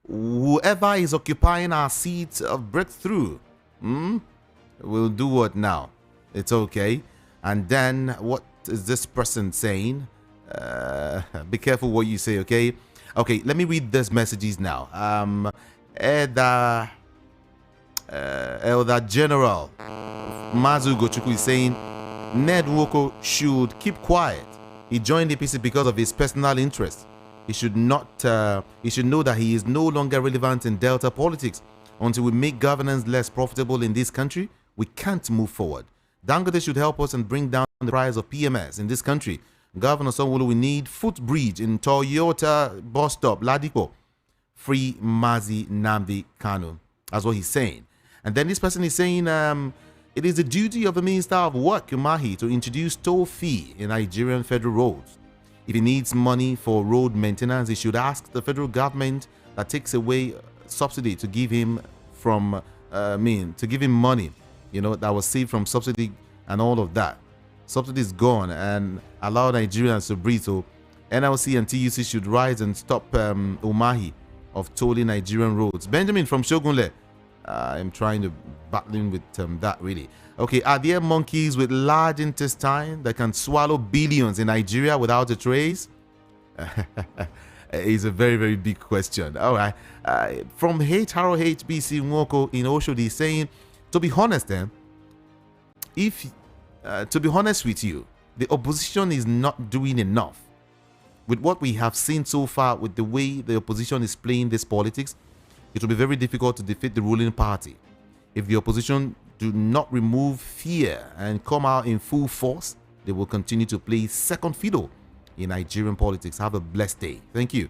whoever is occupying our seat of breakthrough, will do what now? It's okay. And then what is this person saying? Be careful what you say, okay? Okay, let me read these messages now. Elder General Mazu Gochukwu is saying, Ned Nwoko should keep quiet. He joined the APC because of his personal interest. He should know that he is no longer relevant in Delta politics. Until we make governance less profitable in this country, we can't move forward. Dangote should help us and bring down the price of PMS in this country. Governor Sanwo-Olu, we need footbridge in Toyota bus stop, Ladipo. Free Mazi Nnamdi Kanu. That's what he's saying. And then this person is saying, it is the duty of the Minister of Work, Umahi, to introduce toll fee in Nigerian federal roads. If he needs money for road maintenance, he should ask the federal government that takes away subsidy to give him money, that was saved from subsidy and all of that. Subsidy is gone and allow Nigerians to breathe. So NLC and TUC should rise and stop Umahi of tolling Nigerian roads. Benjamin from Shogunle. I'm trying to battling with that really. Okay, are there monkeys with large intestine that can swallow billions in Nigeria without a trace? It's a very, very big question. All right. From HRHBC Nwoko in Oshodi saying, to be honest, to be honest with you, the opposition is not doing enough. With what we have seen so far, with the way the opposition is playing this politics, it will be very difficult to defeat the ruling party. If the opposition do not remove fear and come out in full force, they will continue to play second fiddle in Nigerian politics. Have a blessed day. Thank you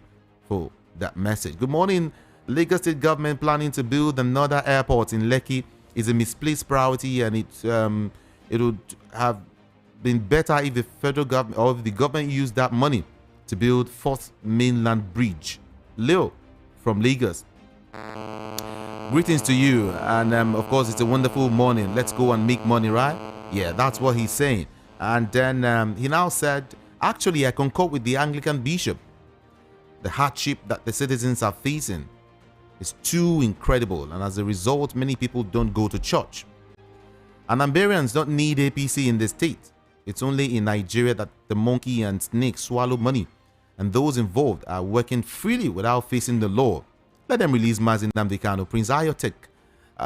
for that message. Good morning. Lagos State government planning to build another airport in Lekki is a misplaced priority, and it would have been better if the federal government or if the government used that money to build fourth mainland bridge. Leo from Lagos. Greetings to you, and of course it's a wonderful morning. Let's go and make money, right? Yeah, that's what he's saying. And then he now said, actually I concur with the Anglican bishop. The hardship that the citizens are facing is too incredible, and as a result many people don't go to church. And Nigerians don't need APC in the state. It's only in Nigeria that the monkey and snake swallow money, and those involved are working freely without facing the law. Let them release Nnamdi Kanu. Prince Ayotek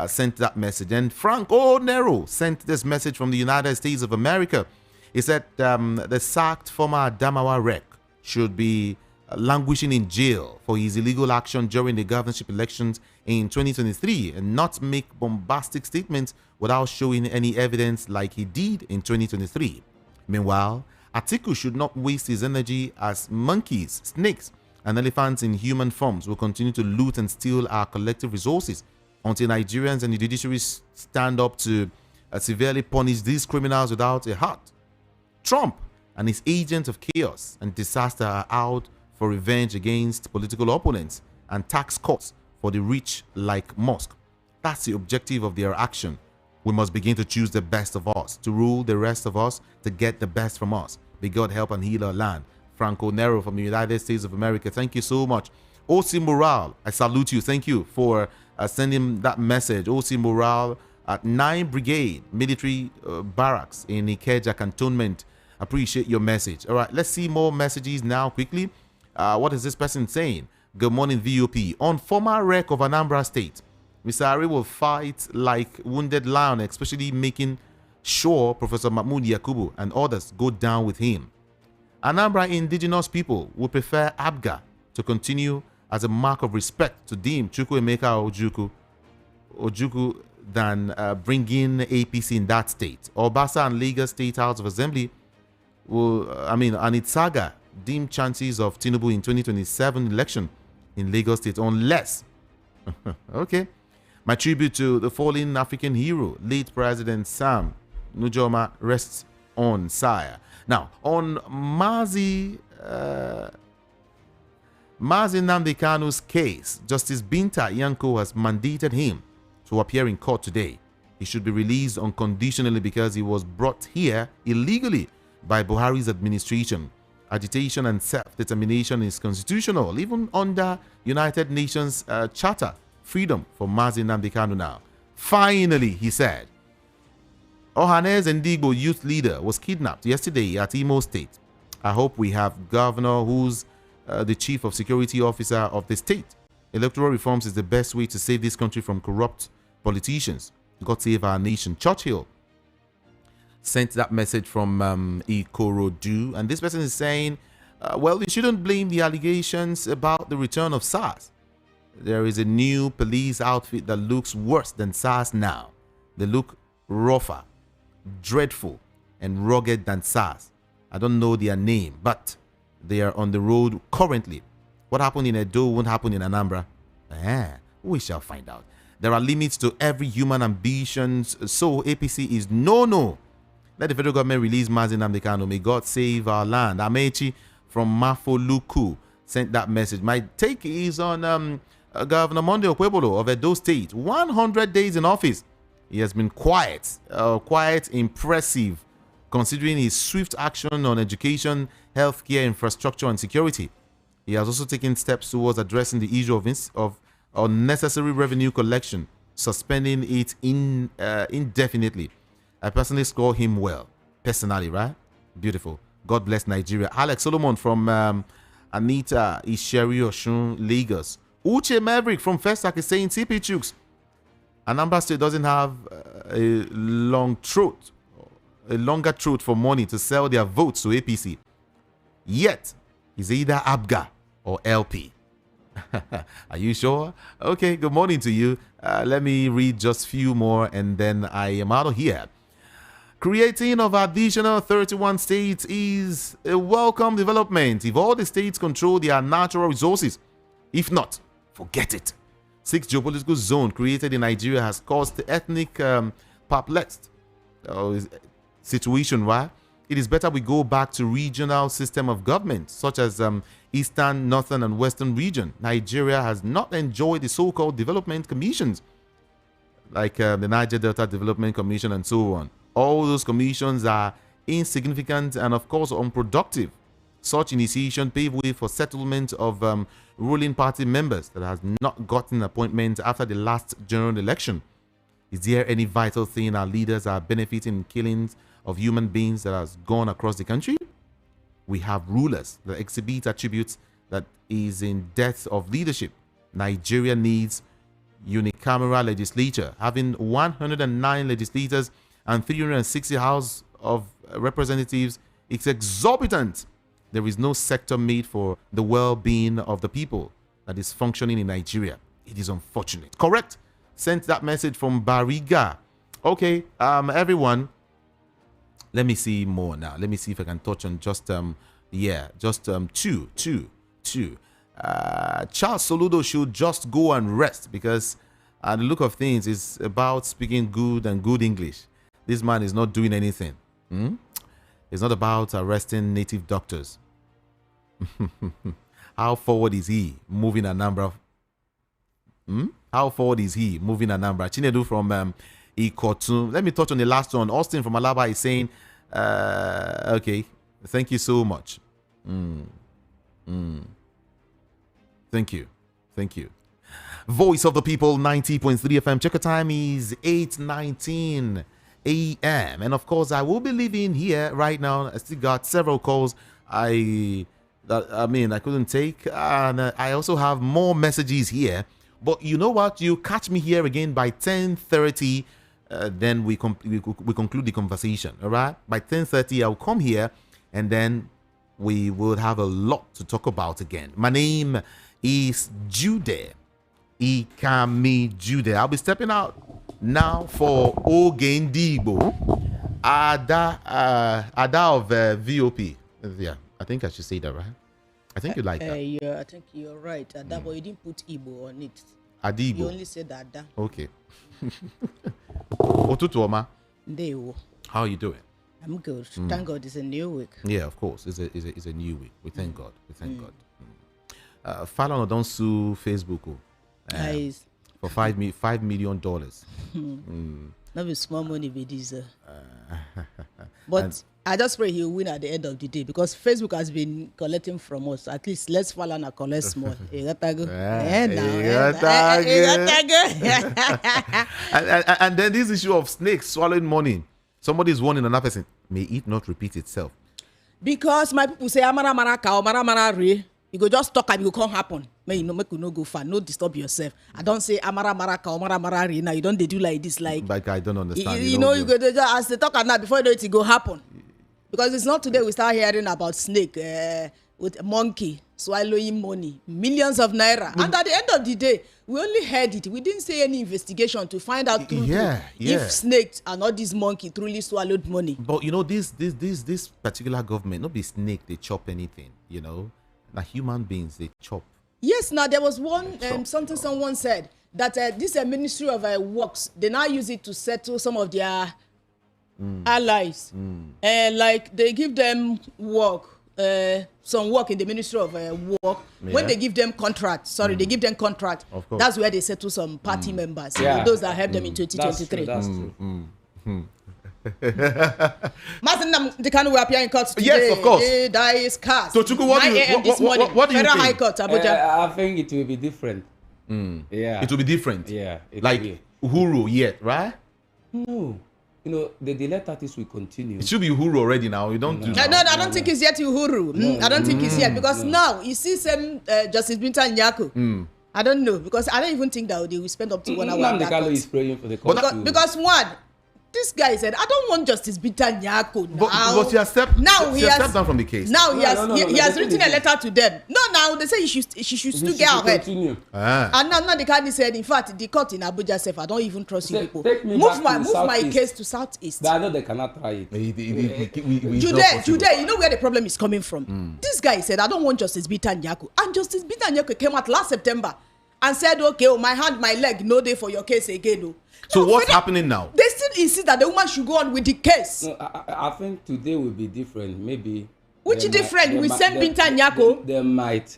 sent that message. And Frank Nero sent this message from the United States of America. He said the sacked former Adamawa rec should be languishing in jail for his illegal action during the governorship elections in 2023 and not make bombastic statements without showing any evidence like he did in 2023. Meanwhile, Atiku should not waste his energy as monkeys, snakes, and elephants in human forms will continue to loot and steal our collective resources until Nigerians and the judiciary stand up to severely punish these criminals without a heart. Trump and his agents of chaos and disaster are out for revenge against political opponents and tax cuts for the rich like Musk. That's the objective of their action. We must begin to choose the best of us, to rule the rest of us, to get the best from us. May God help and heal our land. Franco Nero from the United States of America. Thank you so much. O.C. Morale, I salute you. Thank you for sending that message. O.C. Morale at 9 Brigade Military Barracks in Ikeja Cantonment. Appreciate your message. All right, let's see more messages now quickly. What is this person saying? Good morning, VOP. On former wreck of Anambra State, Mr. Ari will fight like wounded lion, especially making sure Professor Mahmoud Yakubu and others go down with him. Anambra indigenous people would prefer Abga to continue as a mark of respect to deem Chukwuemeka Ojukwu than bringing APC in that state. Obasa and Lagos State House of Assembly and its saga deem chances of Tinubu in 2027 election in Lagos State unless okay. My tribute to the fallen African hero, late President Sam Nujoma, rests on sire. Now, on Mazi Nnamdi Kanu's case, Justice Binta Yanko has mandated him to appear in court today. He should be released unconditionally because he was brought here illegally by Buhari's administration. Agitation and self-determination is constitutional, even under United Nations Charter. Freedom for Mazi Nnamdi Kanu now. Finally, he said. Ohanes Ndigbo youth leader was kidnapped yesterday at Imo State. I hope we have governor who's the chief of security officer of the state. Electoral reforms is the best way to save this country from corrupt politicians. God save our nation. Churchill sent that message from Ikorodu, and this person is saying, well, we shouldn't blame the allegations about the return of SARS. There is a new police outfit that looks worse than SARS now. They look rougher, dreadful, and rugged than SARS. I don't know their name, but they are on the road currently. What happened in Edo won't happen in Anambra. We shall find out. There are limits to every human ambition, so APC is no. Let the federal government release Mazi Nnamdi Kanu. May God save our land. Amechi from Mafoluku sent that message. My take is on Governor Monday Okwebolo of Edo State. 100 days in office. He has been quiet, impressive, considering his swift action on education, healthcare, infrastructure, and security. He has also taken steps towards addressing the issue of unnecessary revenue collection, suspending it indefinitely. I personally score him well. Personally, right? Beautiful. God bless Nigeria. Alex Solomon from Anita Isheri Oshun, Lagos. Uche Maverick from Festac is saying TP Chooks. Anambra State doesn't have a longer throat for money to sell their votes to APC. Yet, it's either ABGA or LP. Are you sure? Okay, good morning to you. Let me read just a few more and then I am out of here. Creating of additional 31 states is a welcome development if all the states control their natural resources. If not, forget it. 6th geopolitical zone created in Nigeria has caused the ethnic perplexed situation, right? It is better we go back to regional system of government, such as Eastern, Northern, and Western region. Nigeria has not enjoyed the so-called development commissions, like the Niger Delta Development Commission and so on. All those commissions are insignificant and, of course, unproductive. Such initiation paved way for settlement of ruling party members that has not gotten appointment after the last general election. Is there any vital thing our leaders are benefiting in killings of human beings that has gone across the country? We have rulers that exhibit attributes that is in depth of leadership. Nigeria needs unicameral legislature. Having 109 legislators and 360 House of Representatives is exorbitant. There is no sector made for the well-being of the people that is functioning in Nigeria. It is unfortunate. Correct? Sent that message from Bariga. Okay, everyone. Let me see more now. Let me see if I can touch on just two. Charles Soludo should just go and rest because the look of things is about speaking good and good English. This man is not doing anything. It's not about arresting native doctors. How forward is he moving Anambra? How forward is he moving Anambra? Chinedu from Ikotu. Let me touch on the last one. Austin from Alaba is saying, okay, thank you so much. Thank you. Thank you. Voice of the People, 90.3 FM. Check time is 8:19 a.m. And of course, I will be leaving here right now. I still got several calls I couldn't take. And I also have more messages here. But you know what? You catch me here again by 10:30. Then we conclude the conversation. All right? By 10:30, I'll come here and then we will have a lot to talk about again. My name is Jude. Ikami Jude. I'll be stepping out now for Ogendibo. Ada of VOP. Yeah, I think I should say that, right? I think you like that. Yeah, I think you're right. Ada, but you didn't put Igbo on it. Adibo. You only said Ada. Okay. Otutuoma. Ndewo. How are you doing? I'm good. Thank God it's a new week. Yeah, of course. It's a new week. We thank God. We thank God. Fallon don't sue Facebook for $5 million. Not with small money, but this. But I just pray he'll win at the end of the day because Facebook has been collecting from us. At least let's fall and collect small. And then this issue of snakes swallowing money. Somebody is warning another person. May it not repeat itself. Because my people say amara mara ka amara mara re. You go just talk and it can't happen. Make you no go far. No disturb yourself. I don't say amara mara ka amara mara re. Now you don't do like this like I don't understand. You know you go as they talk and now before you know it go happen. Because it's not today we start hearing about snake with a monkey swallowing money, millions of naira. And at the end of the day, we only heard it. We didn't say any investigation to find out if snakes and not this monkey truly swallowed money. But you know, this particular government, not be snake, they chop anything, you know. Now human beings, they chop. Yes, now there was one something someone said that this Ministry of Works, they now use it to settle some of their allies. Like they give them work, some work in the Ministry of Work. Yeah. When they give them contract, they give them contract. That's where they settle some party members, those that help them in 2023. That's true. Master Nnamdi Kanu will appear in court today. Yes, of course. That is cast. So, Chuku, what do you Federal think? High Court, Abuja. I think it will be different. Yeah. It will be different. Yeah. Like Uhuru yet, right? No. You know, the delay tactics will continue. It should be Uhuru already now. You don't do that. No, I don't think it's yet Uhuru. I don't think it's yet. Because now, you see some Justice Binta Nyako. I don't know. Because I don't even think that they will spend up to 1 hour. Nnamdi Kanu is praying for the court. Because one, this guy said, I don't want Justice Binta Nyako now. But he has stepped down from the case. Now he has written a letter to them. No, now they say she should still get ahead. And now the Kanu said, in fact, the court in Abuja said, I don't even trust you people. Move my case to Southeast. But I know they cannot try it. Jude, you know where the problem is coming from. This guy said, I don't want Justice Binta Nyako. And Justice Binta Nyako came out last September and said, okay, my hand, my leg, no day for your case again. No. So what's happening now? They still insist that the woman should go on with the case. No, I think today will be different. Maybe. Which is different? We send Binta Nyako.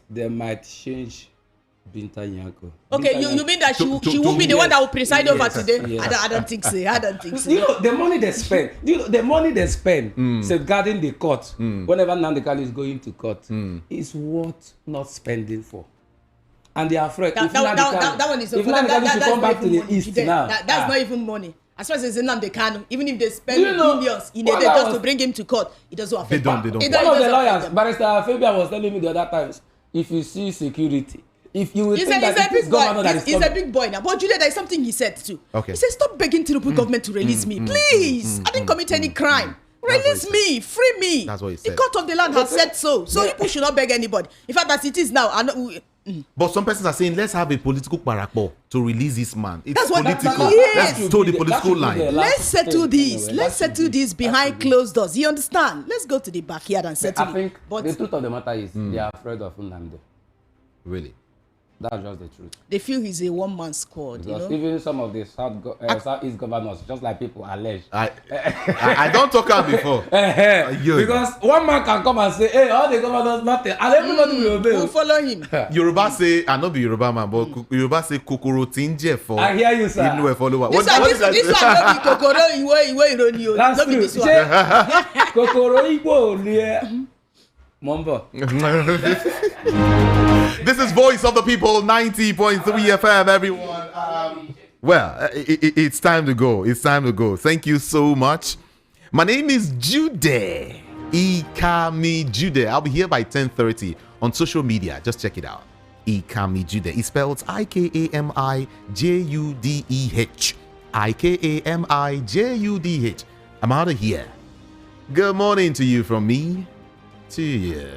They might change Binta Nyako. Okay, you mean that she will be the one that will preside over today? Yes. I don't think so. You know, the money they spend, safeguarding the court, whenever Nnamdi Kanu is going to court, is worth not spending for. And they are afraid. That one is if Nnamdi Kanu should come back to the east now. That's not even money. As far as it's Nnamdi Kanu, even if they spend millions in a day just to bring him to court, it doesn't affect them. One of the lawyers, Barrister Fabian, was telling me the other times, if you see security, if you will think that it's governor that is coming. He's a big boy now. But Julia, there is something he said too. Okay. He said, stop begging Tinubu government to release me. Please. I didn't commit any crime. Release me, free me. That's what he said. The court of the land has said so. So people should not beg anybody. In fact, as it is now, but some persons are saying, let's have a political parakpo to release this man. It's that's political. Let's toe the political line. Let's settle this. Let's settle this behind closed doors. You understand? Let's go to the backyard and settle it. I think the truth of the matter is they are afraid of Nnamdi. Really? That's just the truth. They feel he's a one-man squad. Because even some of the Southeast governors, just like people allege. I don't talk out before. Because one man can come and say, hey, all the governors nothing, and everybody will obey. We'll follow him. Yoruba say, I not be Yoruba man, but Yoruba say kokoro tinje for. I hear you, sir. This one no be kokoro iwe ironi. That's true. This one. Kokoro igbo Mombo. This is Voice of the People, 90.3 FM, everyone. It's time to go. It's time to go. Thank you so much. My name is Jude. Ikami Jude. I'll be here by 10:30 on social media. Just check it out. Ikami Jude. It's spelled IKAMIJUDEH. IKAMIJUDH. I'm out of here. Good morning to you from me to you.